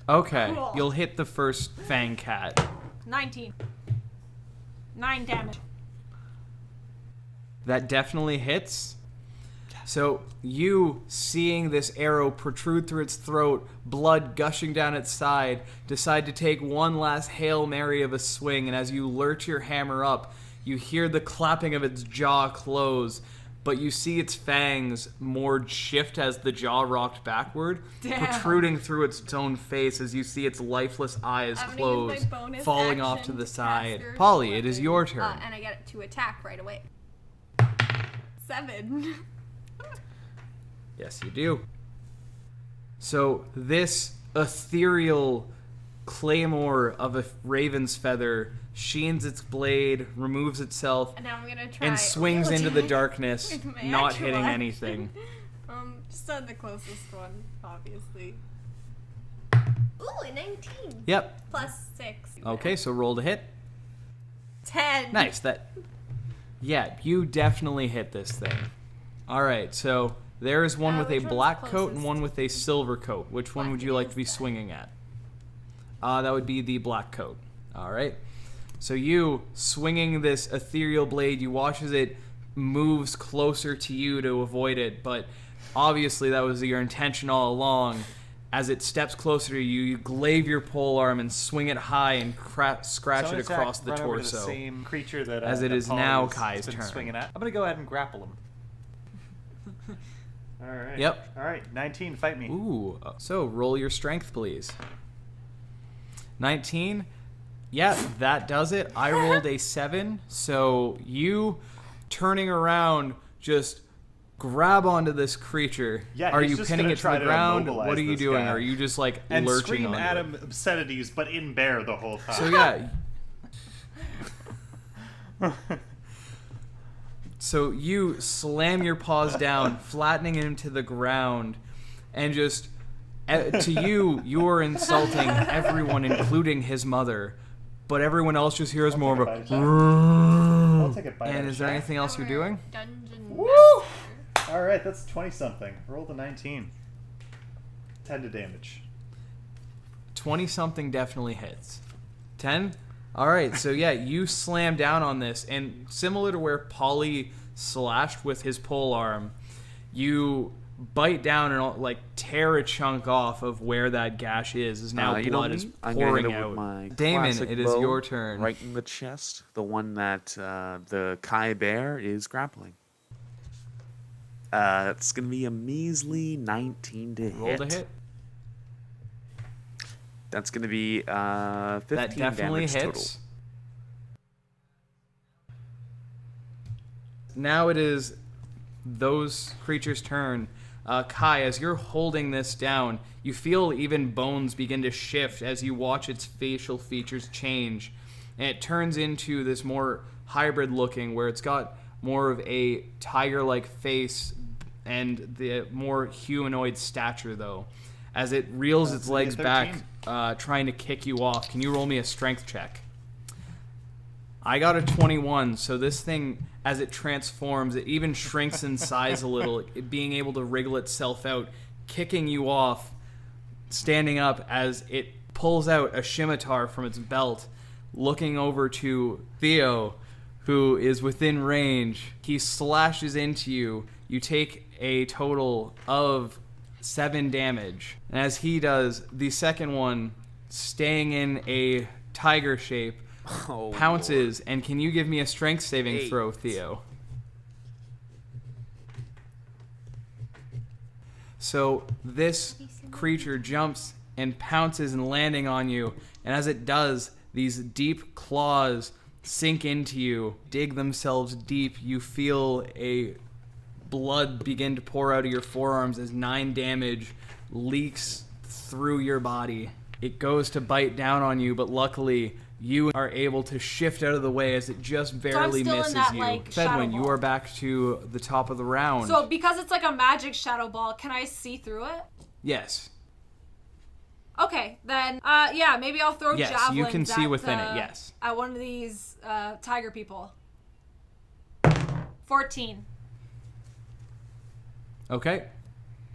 Okay, Cool. you'll hit the first fang cat. 19. 9 damage. That definitely hits. So you, seeing this arrow protrude through its throat, blood gushing down its side, decide to take one last Hail Mary of a swing, and as you lurch your hammer up, you hear the clapping of its jaw close, but you see its fangs more shift as the jaw rocked backward, Damn. protruding through its own face as you see its lifeless eyes I'm gonna use my close, bonus falling off action to the to side. cast Polly, it is weapon. your turn. And I get to attack right away. 7. Yes, you do. So this ethereal claymore of a raven's feather sheens its blade, removes itself, And now I'm gonna try and swings real into the attack darkness, with my not actual hitting action. anything. Just on the closest one, obviously. Ooh, a 19. Yep. Plus 6. Okay, so roll to hit. 10. Nice. Yeah, you definitely hit this thing. All right, so there is one with a which one's black coat and closest? one with a silver coat. Which one What would you like to be is that? swinging at? That would be the black coat. All right. So you swinging this ethereal blade, you watch as it moves closer to you to avoid it, but obviously that was your intention all along. As it steps closer to you, you glaive your pole arm and swing it high and scratch So it I'm gonna across the run over to torso. the same creature that As it that is Paul now has Kai's been turn. swinging at. I'm gonna go ahead and grapple him. All right. Yep. All right. 19. Fight me. Ooh. So roll your strength, please. 19. Yeah, that does it. I rolled a 7. So you turning around just grab onto this creature. Yeah, Are he's you just pinning gonna it to try the to ground? immobilize What are you this doing? guy. Are you just like And lurching scream onto at it? him obscenities, but in bear the whole time. So yeah. So you slam your paws down, flattening him to the ground, and just to you're insulting everyone, including his mother. But everyone else just hears more of a. I'll take a bite. And is there anything else you're doing? Dungeon Woo! Master. All right, that's 20 something. Roll the 19. 10 to damage. 20 something definitely hits. 10? Alright, so yeah, you slam down on this, and similar to where Polly slashed with his pole arm, you bite down and like tear a chunk off of where that gash is. Now You know blood me? is I'm gonna hit pouring him out. with my Damon, classic it is bow your turn. Right in the chest, the one that the Kai bear is grappling. It's gonna be a measly 19 to Roll to hit. That's gonna be 15 That definitely damage hits. total. Now it is those creatures' turn. Kai, as you're holding this down, you feel even bones begin to shift as you watch its facial features change. And it turns into this more hybrid looking, where it's got more of a tiger-like face and the more humanoid stature, though. As it reels its legs back, trying to kick you off. Can you roll me a strength check? I got a 21, so this thing, as it transforms, it even shrinks in size a little, it being able to wriggle itself out, kicking you off, standing up as it pulls out a scimitar from its belt, looking over to Theo, who is within range. He slashes into you. You take a total of 7 damage. And as he does, the second one, staying in a tiger shape, Oh, pounces. And can you give me a strength saving 8. throw, Theo? So this creature jumps and pounces and landing on you, and as it does, these deep claws sink into you, dig themselves deep. You feel a blood begin to pour out of your forearms as 9 damage leaks through your body. It goes to bite down on you, but luckily you are able to shift out of the way as it just barely still in misses that, you. like, shadow Fedwin, you ball. are back to the top of the round. So because it's like a magic shadow ball, can I see through it? Yes. Okay, then yeah, maybe I'll throw Yes, javelins you can see at, within it, yes. At one of these tiger people. 14. Okay.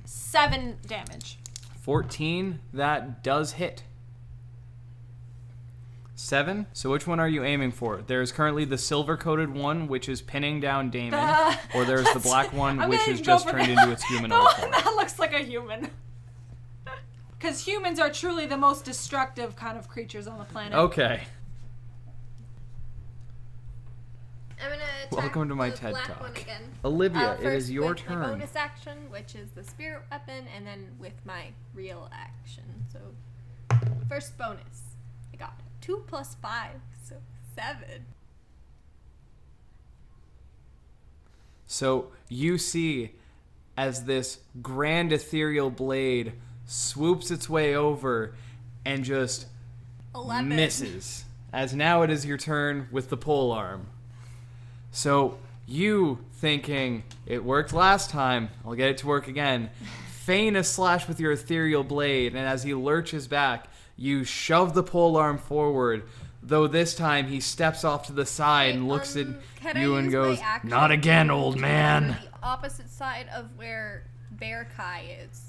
7 damage. 14, that does hit. 7, so which one are you aiming for? There's currently the silver-coated one, which is pinning down Damon, or there's the black one, I'm which gonna has go just for turned the- into its The humanoid one form. that looks like a human. Because humans are truly the most destructive kind of creatures on the planet. Okay. I'm gonna attack Welcome to my the TED black Talk. one again. Olivia, it First is your with turn. my bonus action, which is the spirit weapon, and then with my real action. So, first bonus, I got 2 plus 5, so 7. So you see as this grand ethereal blade swoops its way over and just 11. misses. As now it is your turn with the pole arm. So you thinking it worked last time, I'll get it to work again. Feign a slash with your ethereal blade, and as he lurches back, you shove the pole arm forward. Though this time he steps off to the side and looks at Can I you and use goes, my action "Not again, to old turn man." The opposite side of where Bear Kai is.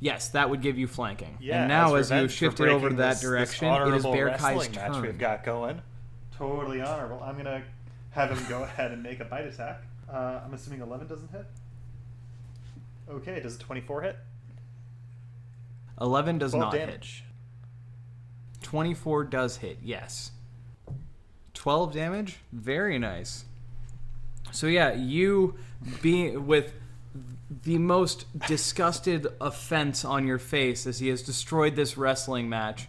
Yes, that would give you flanking. Yeah, and now as as you revenge for shifted over to breaking that this direction, it is honorable Bear Kai's wrestling match turn. we've got going. Totally honorable. I'm gonna have him go ahead and make a bite attack. I'm assuming 11 doesn't hit. Okay, does 24 hit? 11 does 12 not hit. damage. 24 does hit, yes. 12 damage? Very nice. So yeah, you being with the most disgusted offense on your face as he has destroyed this wrestling match,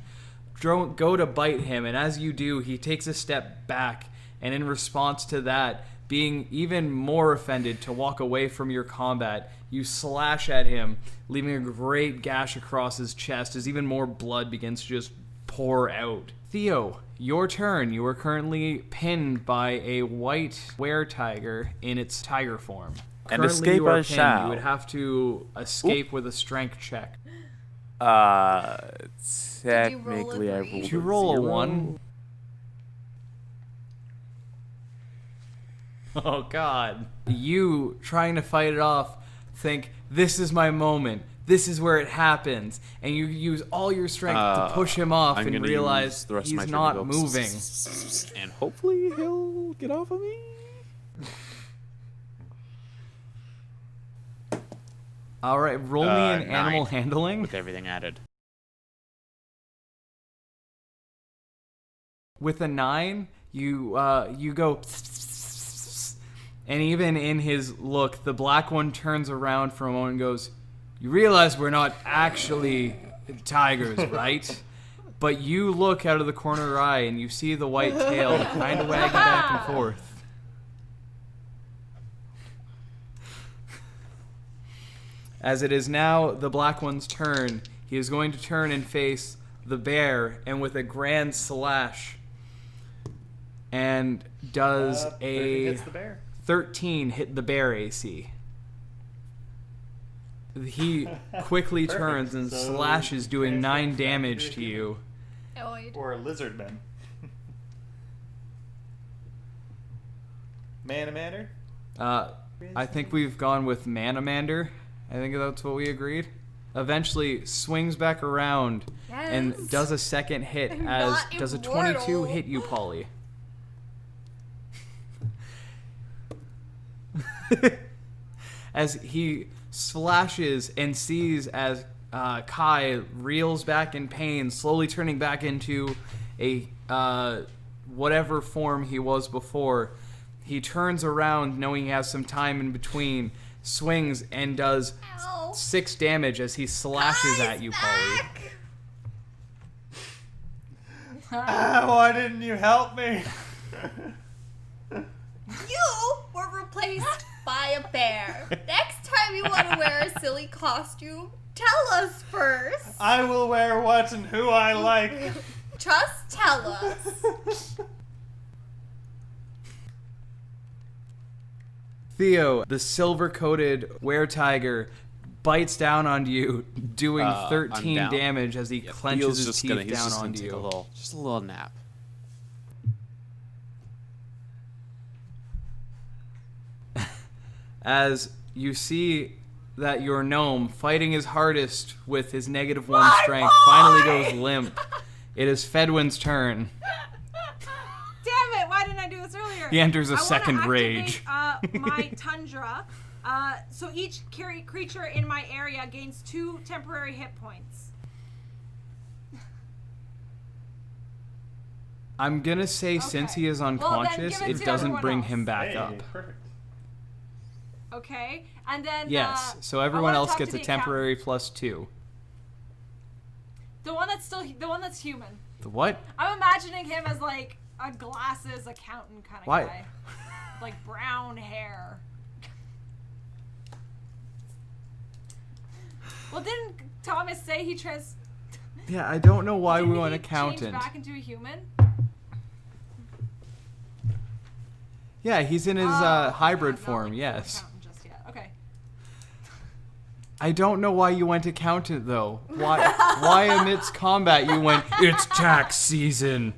go to bite him, and as you do, he takes a step back, and in response to that, being even more offended to walk away from your combat, you slash at him, leaving a great gash across his chest as even more blood begins to just pour out. Theo, your turn. You are currently pinned by a white were-tiger in its tiger form. And Currently escape you are I pinned. shall. You would have to escape with a strength check. Technically, I three? rolled Did you roll a 0. 1? Oh, God. You, trying to fight it off, think, this is my moment. This is where it happens. And you use all your strength to push him off I'm and gonna realize use the rest of my he's turn to not go moving. And hopefully he'll get off of me. All right, roll me an 9. animal handling. With everything added. With a 9, you go, and even in his look, the black one turns around for a moment and goes, "You realize we're not actually tigers, right?" But you look out of the corner of your eye and you see the white tail kind of wagging back and forth. As it is now the black one's turn, he is going to turn and face the bear, and with a grand slash, and does 30 a hits the bear. 13 hit the bear AC. He quickly Perfect. turns and So, slashes, doing 9 transforms back damage into to a you. Oid. Or lizard men. Man-a-manner? I think we've gone with Manamander. I think that's what we agreed. Eventually swings back around and Yes. does a second hit. I'm As not does a 22 immortal. hit you, Polly? As he slashes and sees as Kai reels back in pain, slowly turning back into a whatever form he was before. He turns around, knowing he has some time in between, swings and does Ow. 6 damage as he slashes Kai's at you, Polly. back. Why didn't you help me? You were replaced by a bear. Next time you want to wear a silly costume, tell us first. I will wear what and who I like. Just tell us. Theo, the silver-coated were-tiger, bites down onto you, doing I'm 13 down. damage as he clenches his teeth down onto take you. just a little nap. As you see that your gnome, fighting his hardest with his -1 strength, finally goes limp. It is Fedwin's turn. Damn it! Why didn't I do this earlier? He enters a I wanna second activate, rage. My tundra. So each creature in my area gains 2 temporary hit points. I'm gonna say since Okay. he is Well, then unconscious, give it it to doesn't everyone bring else. him back Hey, up. perfect. Okay, and then Yes, so I everyone wanna else talk gets to a the accountant. temporary +2. The one that's human. The what? I'm imagining him as like a glasses accountant kind of Why? guy, like brown hair. Well, Thomas say he Yeah, I don't know why we didn't want he accountant. change back into a human? Yeah, he's in his Oh, hybrid yeah, not form, like yes. full accountant just yet. Okay. I don't know why you went accountant, though. Why amidst combat you went, it's tax season?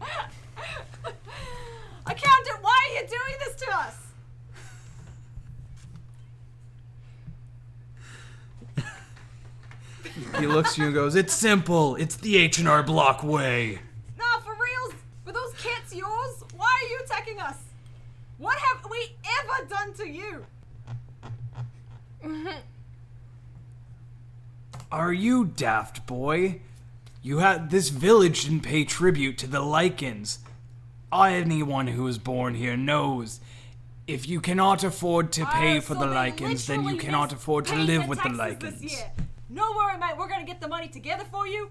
Accountant, why are you doing this to us? He looks at you and goes, it's simple. It's the H&R Block way. Nah, for reals. Were those cats yours? Why are you attacking us? What have we ever done to you? Are you daft, boy? This village didn't pay tribute to the Lycans. Anyone who is born here knows if you cannot afford to pay for So the they Lycans, then you literally cannot missed afford to paying live the with the taxes this Lycans. year. No worry, mate. We're gonna get the money together for you.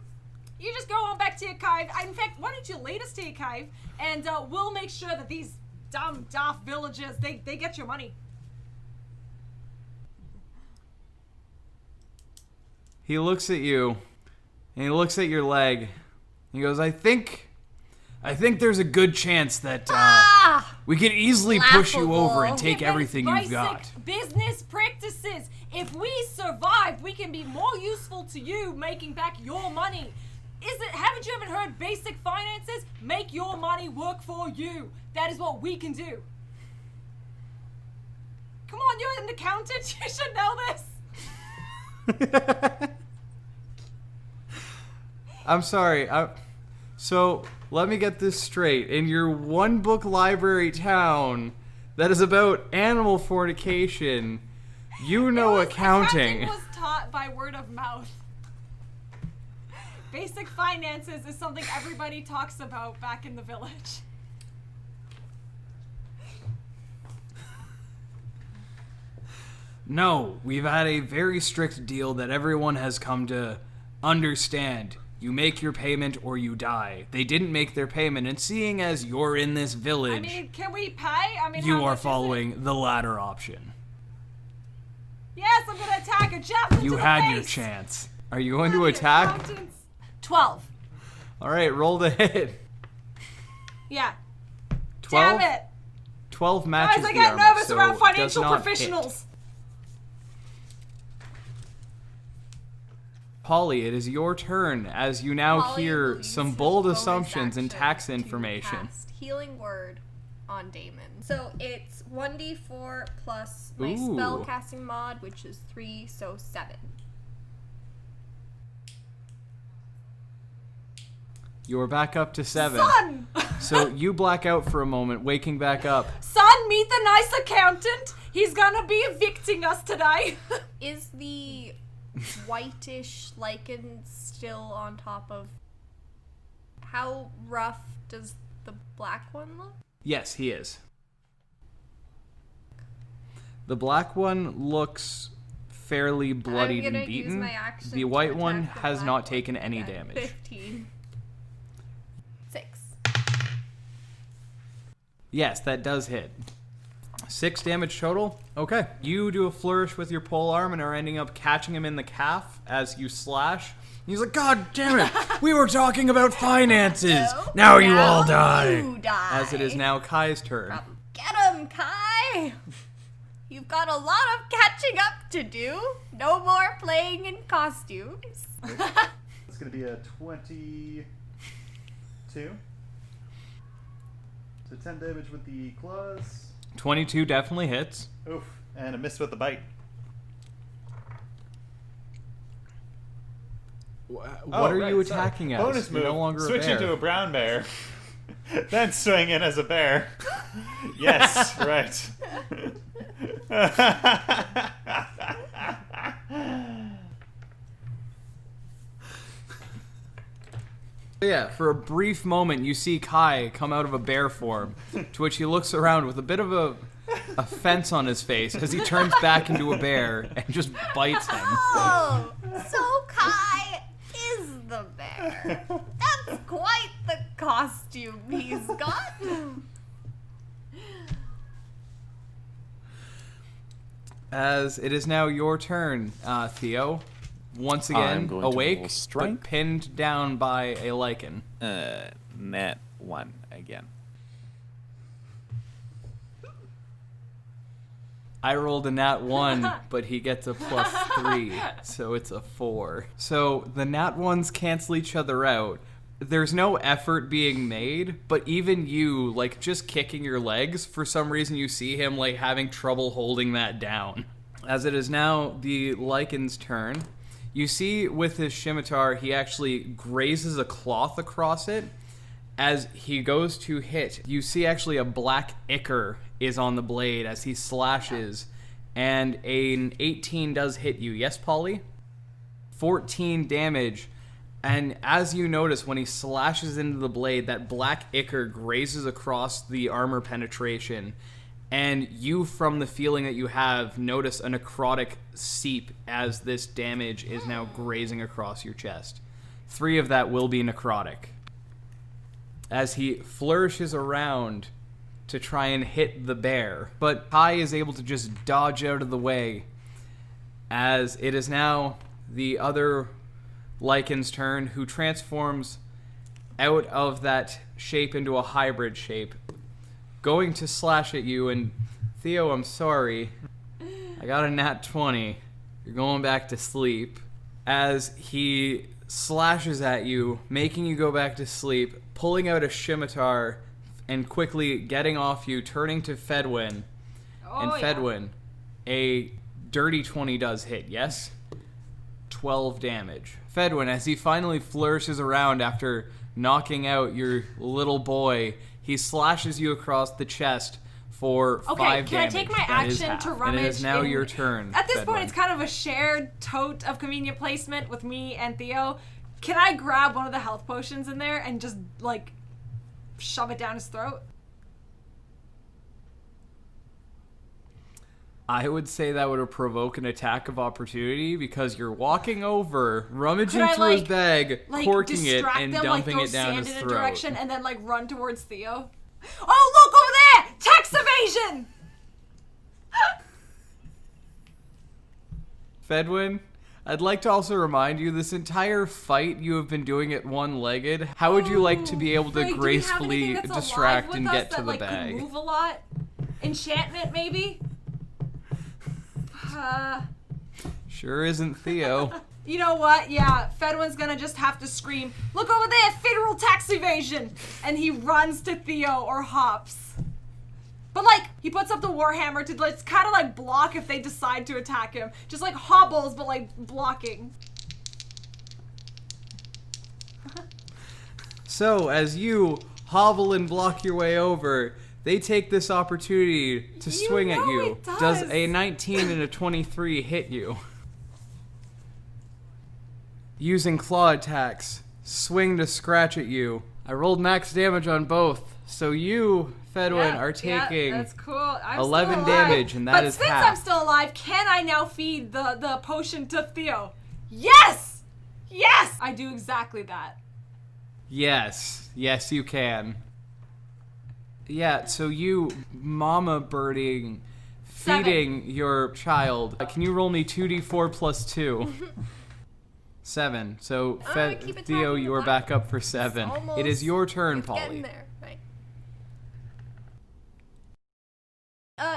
You just go on back to your cave. In fact, why don't you lead us to your cave, and we'll make sure that these dumb, daft villagers, they get your money. He looks at you, and he looks at your leg. He goes, I think there's a good chance that we could easily push you over and Laughable. take Yeah, but everything it's you've got. basic business practices. If we survive, we can be more useful to you making back your money. Haven't you ever heard basic finances? Make your money work for you. That is what we can do. Come on, you're an accountant. You should know this. I'm sorry. So, let me get this straight. In your one-book library town that is about animal fornication, you know accounting. was taught by word of mouth. Basic finances is something everybody talks about back in the village. No, we've had a very strict deal that everyone has come to understand. You make your payment or you die. They didn't make their payment, and seeing as you're in this village, I mean, can we pay? I mean, you how are much is it? following the latter option. Yes, I'm gonna attack a javelin You to the had your face. chance. Are you going to Bloody attack? accountants. 12. Alright, roll the hit. Yeah. 12? Damn it. 12 matches Guys, I the get armor, nervous so around does financial not hit. professionals. Polly, it is your turn as you now Polly hear will some use bold his bonus assumptions and action tax to information. cast Healing Word on Damon. So it's 1d4 plus my Ooh. spell casting mod, which is 3, so 7. You're back up to 7. Son! So you black out for a moment, waking back up. Son, meet the nice accountant. He's gonna be evicting us today. Is the whitish lichen still on top of... How rough does the black one look? Yes, he is. The black one looks fairly bloodied I'm and gonna use beaten. my action The to white one attack the has black not one. taken any Okay, damage. 15. 6. Yes, that does hit. 6 damage total. Okay. You do a flourish with your pole arm and are ending up catching him in the calf as you slash. He's like, God damn it! We were talking about finances! Now you all die! You die. As it is now Kai's turn. Get him, Kai! You've got a lot of catching up to do. No more playing in costumes. It's going to be a 22. So 10 damage with the claws. 22 definitely hits. Oof. And a miss with the bite. What Oh, are right, you sorry. attacking as? Bonus You're move. no longer Switch a bear. into a brown bear. Then swing in as a bear. Yes, right. Yeah, for a brief moment, you see Kai come out of a bear form, to which he looks around with a bit of a fence on his face as he turns back into a bear and just bites him. Oh, so Kai is the bear. That's quite the costume he's got. As it is now your turn, Theo. once I'm again going to roll awake, but strength. pinned down by a lichen. Net 1 again. I rolled a nat 1, but he gets a +3, so it's a 4. So the nat 1s cancel each other out. There's no effort being made, but even you, like, just kicking your legs, for some reason you see him, like, having trouble holding that down. As it is now the lichen's turn, you see with his scimitar, he actually grazes a cloth across it. As he goes to hit, you see actually a black ichor is on the blade as he slashes, and an 18 does hit you. Yes, Polly? 14 damage. And as you notice, when he slashes into the blade, that black ichor grazes across the armor penetration, and you, from the feeling that you have, notice a necrotic seep as this damage is now grazing across your chest. 3 of that will be necrotic. As he flourishes around to try and hit the bear, but Kai is able to just dodge out of the way, as it is now the other lichen's turn, who transforms out of that shape into a hybrid shape, going to slash at you. And Theo, I'm sorry, I got a nat 20. You're going back to sleep. As he slashes at you, making you go back to sleep, pulling out a scimitar and quickly getting off you, turning to Fedwin. And Fedwin, a dirty 20 does hit, yes? 12 damage. Fedwin, as he finally flourishes around after knocking out your little boy, he slashes you across the chest for 5 damage. Can I take my That is action half. to rummage? And it is now in... your turn. At this Fedwin. point, it's kind of a shared tote of convenient placement with me and Theo. Can I grab one of the health potions in there and just, like, shove it down his throat? I would say that would provoke an attack of opportunity because you're walking over, rummaging Could I, through his bag, like, corking it, distract and them, dumping like, it down throw his sand in a throat. direction and then, like, run towards Theo? Oh, look over there! Tax evasion! Fedwin, I'd like to also remind you, this entire fight you have been doing it one-legged. How would you like to be able to Frank, do we have gracefully anything that's distract alive and with get us to that, the like, bag? Could move a lot? Enchantment, maybe? Sure isn't Theo. You know what? Yeah, Fedwin's gonna just have to scream, "Look over there, federal tax evasion!" And he runs to Theo or hops. But, like, he puts up the warhammer to, like, kind of, like, block if they decide to attack him. Just, like, hobbles, but, like, blocking. So, as you hobble and block your way over, they take this opportunity to swing at know you. it does. A 19 and a 23 hit you? Using claw attacks, swing to scratch at you. I rolled max damage on both, so you, Fedwin, are taking that's cool. I'm 11 still alive. damage, and that but is since half. I'm still alive, can I now feed the potion to Theo? Yes! Yes! I do exactly that. Yes, you can. Yeah, so you, mama birding, feeding your child. Can you roll me 2d4 plus 2? 7. So, keep it Theo, talking you are about- back up for 7. It is your turn, It's getting Polly. there. Right.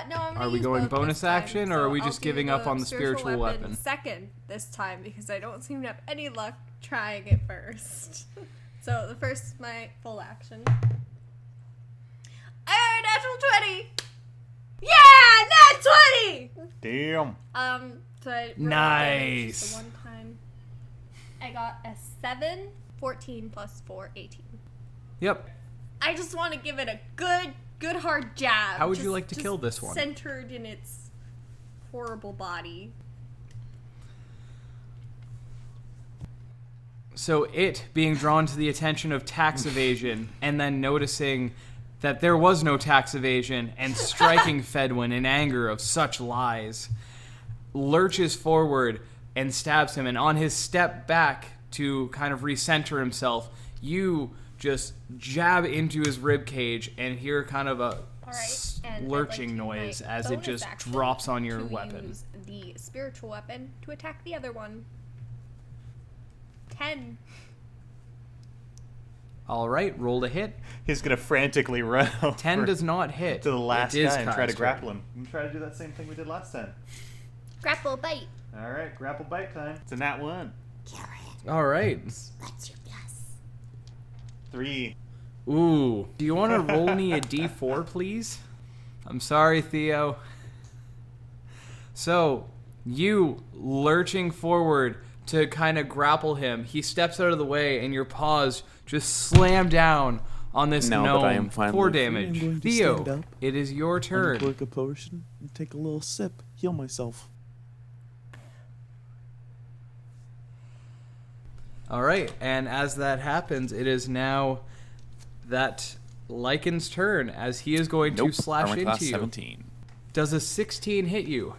No, I'm gonna Are we use going both bonus this time, action, or so are we I'll just do giving up the on the spiritual weapon? second this time because I don't seem to have any luck trying it first. So the first, my full action. I got a natural 20. Yeah! Nat 20! Damn. So I rolled Nice. damage the one time. I got a 7, 14 plus 4, 18. Yep. I just want to give it a good hard jab. How would you like to kill this one? Centered in its horrible body. So it being drawn to the attention of tax evasion and then noticing that there was no tax evasion and striking Fedwin in anger of such lies, lurches forward and stabs him. And on his step back to kind of recenter himself, you just jab into his rib cage and hear kind of a Alright, and I'd like to lurching use my noise as it bonus just action drops on your to weapon. Use the spiritual weapon to attack the other one. 10. All right, roll to hit. He's gonna frantically run over 10 does not hit. to the last It is guy and try to Kai's grapple turn. him. I'm gonna try to do that same thing we did last time. Grapple bite. All right, grapple bite time. It's a nat 1. All right. What's your plus? 3. Ooh. Do you want to roll me a d4, please? I'm sorry, Theo. So, you lurching forward to kind of grapple him. He steps out of the way, and your paws just slam down on this Now that gnome I am finally for free, I'm damage. going to Theo, stand up, it is your turn. Uncork a potion and take a little sip. Heal myself. All right, and as that happens, it is now that Lycan's turn, as he is going Nope. to slash Armor class into you. 17. Does a 16 hit you?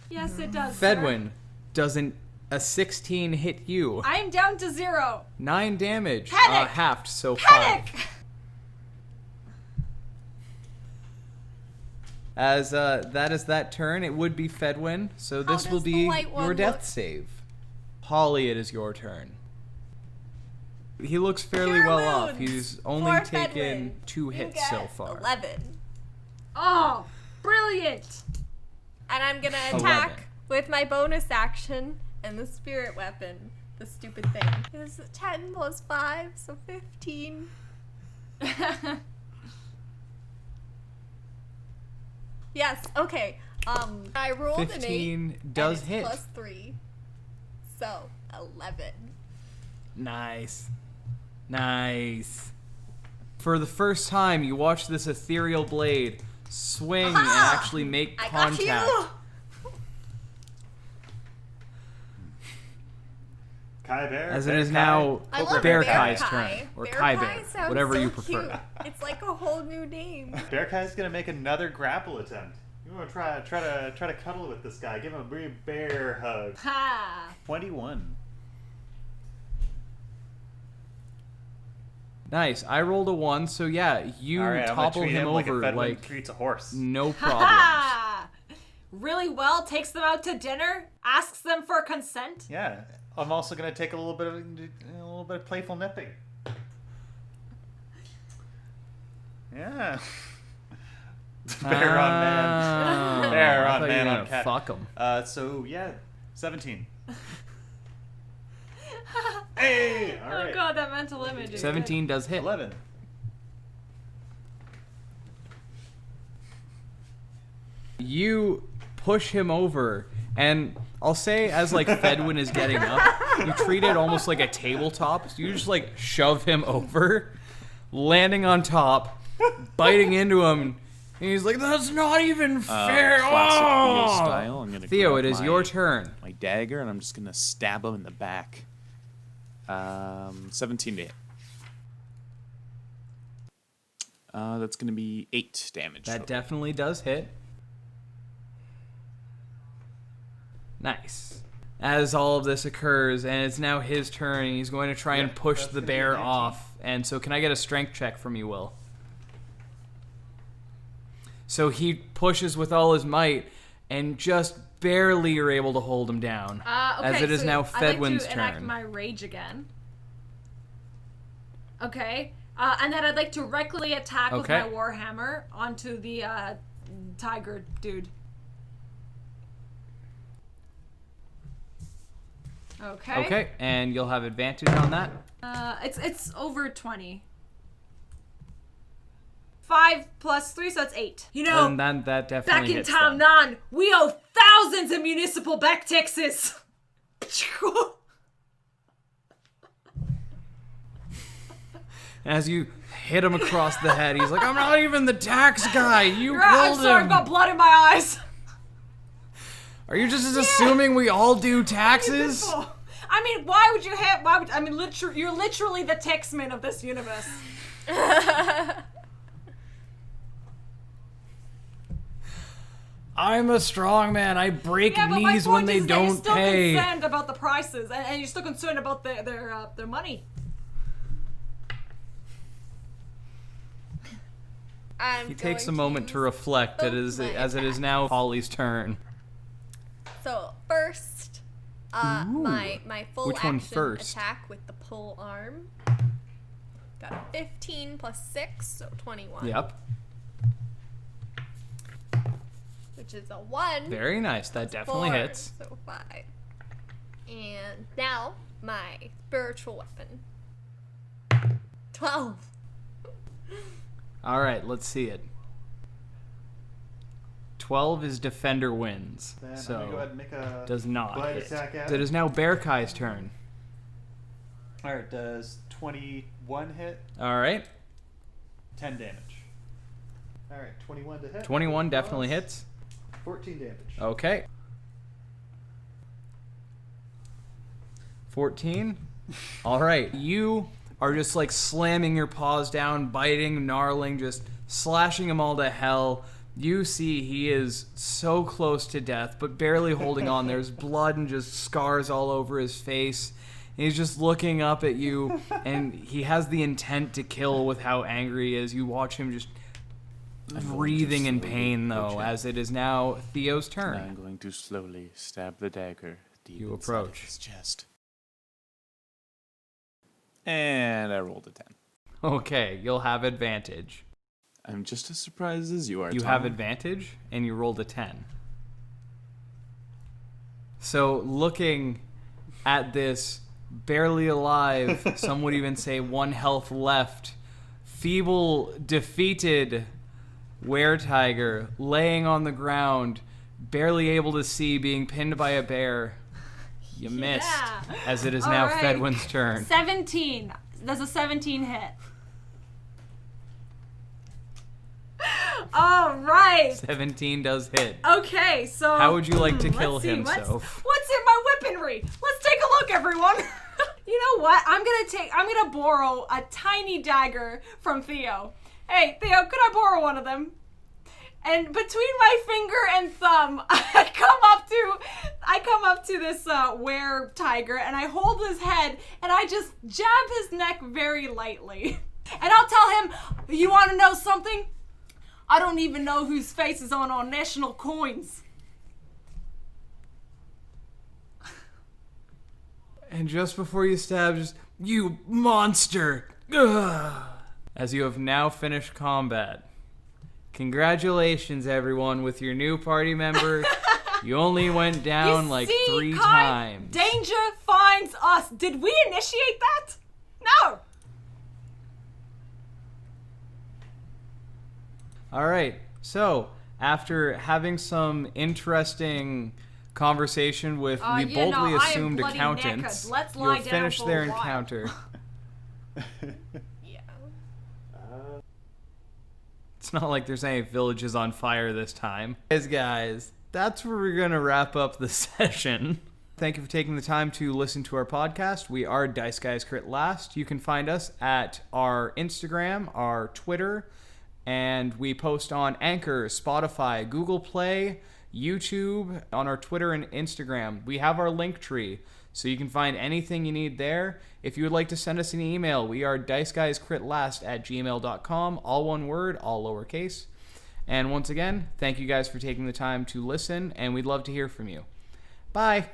Yes, it does. sir. Fedwin, doesn't a 16 hit you? I'm down to 0. 9 damage. Panic! Halved, so 5. Panic! As that is that turn, it would be Fedwin, so How this will does the be white one your death look? save. Holly, it is your turn. He looks fairly Cure well off. wounds He's only for taken Fedwin. 2 You hits get so far. 11. Oh, brilliant! And I'm gonna 11. attack with my bonus action and the spirit weapon. The stupid thing. It is 10 plus 5, so 15. Yes, okay. I rolled an 8. 15 does and hit. it's plus 3. So, 11. Nice. Nice. For the first time, you watch this ethereal blade swing and Aha! actually make I contact. got you! Kai Bear. As it Bear is Kai. now I love Bear Bear Kai's Kai. turn. Or Bear Kai Kai Bear. sounds Whatever so you prefer. cute. It's like a whole new name. Bear Kai's gonna make another grapple attempt. You want to try to cuddle with this guy? Give him a big bear hug. Ha! 21. Nice. I rolled a 1, so yeah, you All right, I'm gonna topple treat him like a over Fedwin like treats a horse. no problem. Ha! Really well, takes them out to dinner, asks them for consent. Yeah, I'm also gonna take a little bit of playful nipping. Yeah. Bear on man. Bear I on thought you were man on gonna cat. fuck him. So yeah, 17. Hey, all Oh right. god, that mental image is 17 does hit. 11. You push him over, and I'll say as like Fedwin is getting up, you treat it almost like a tabletop. So you just like shove him over, landing on top, biting into him, and he's like, "That's not even fair." Classic Theo Oh! style. I'm gonna Theo, grab it is my- your turn. My dagger, and I'm just gonna stab him in the back. 17 to hit. That's gonna be 8 damage. That total. definitely does hit. Nice. As all of this occurs, and it's now his turn, and he's going to try and push that's the gonna be bear a 19. off. And so, can I get a strength check from you, Will? So he pushes with all his might, and just barely are able to hold him down. Okay, as it is so now I'd like Fedwin's to enact turn. my rage again. Okay, and then I'd like to recklessly attack with Okay. my warhammer onto the tiger dude. Okay. Okay, and you'll have advantage on that. It's over 20. 5 plus 3, so that's 8. You know, And then that back definitely in hits Tom them. Nan, we owe thousands in municipal back taxes. As you hit him across the head, he's like, "I'm not even the tax guy. You I'm killed sorry, I've him. got blood in my eyes. Are you just assuming we all do taxes?" Oh, I mean, why would you have? Why would I mean? You're literally the taxman of this universe. I'm a strong man. I break Yeah, but my knees point when they is that you're don't still pay. concerned about the prices, and you're still concerned about their money. I'm He takes a going moment to use reflect that both is my as it is now Holly's turn. So first, my full Which one action first? attack with the pull arm. Got a 15 plus 6, so 21. Yep. Which is a 1. Very nice. That definitely 4, hits. So 5. And now my spiritual weapon. 12. All right, let's see it. 12 is defender wins. Then I'm so gonna go ahead and make a does not glide hit. attack at It it. is now Bear Kai's turn. All right, does 21 hit? All right. 10 damage. All right, 21 to hit. 21 definitely Plus hits. 14 damage. Okay. 14. All right. You are just like slamming your paws down, biting, gnarling, just slashing them all to hell. You see he is so close to death, but barely holding on. There's blood and just scars all over his face. And he's just looking up at you, and he has the intent to kill with how angry he is. You watch him just breathing in pain, though, as it is now Theo's And I'm turn. going to slowly stab the dagger deep You inside of approach. his chest. And I rolled a 10. Okay, you'll have advantage. I'm just as surprised as you are. You Tom. have advantage, and you rolled a 10. So, looking at this barely alive, some would even say 1 health left, feeble, defeated were-tiger laying on the ground, barely able to see, being pinned by a bear. You missed, Yeah. as it is All now right. Fedwin's turn. 17. Does a 17 hit? All right. 17 does hit. Okay, so How would you like to kill let's see, him, what's Soph? in my weaponry? Let's take a look, everyone. You know what? I'm gonna borrow a tiny dagger from Theo. Hey, Theo, could I borrow one of them? And between my finger and thumb, I come up to this were tiger, and I hold his head, and I just jab his neck very lightly. And I'll tell him, you want to know something? I don't even know whose face is on our national coins. And just before you stab, just, you monster! Ugh. As you have now finished combat. Congratulations, everyone, with your new party member. You only went down You like see, 3 Kai, times. Danger finds us. Did we initiate that? No. All right. So, after having some interesting conversation with the you know, boldly I am assumed bloody accountants, naked. Let's you lie have down finished for their a while. encounter. Yeah. It's not like there's any villages on fire this time. Guys, that's where we're going to wrap up the session. Thank you for taking the time to listen to our podcast. We are Dice Guys Crit Last. You can find us at our Instagram, our Twitter, and we post on Anchor, Spotify, Google Play, YouTube, on our Twitter and Instagram. We have our link tree, so you can find anything you need there. If you would like to send us an email, we are diceguyscritlast@gmail.com, all one word, all lowercase. And once again, thank you guys for taking the time to listen, and we'd love to hear from you. Bye!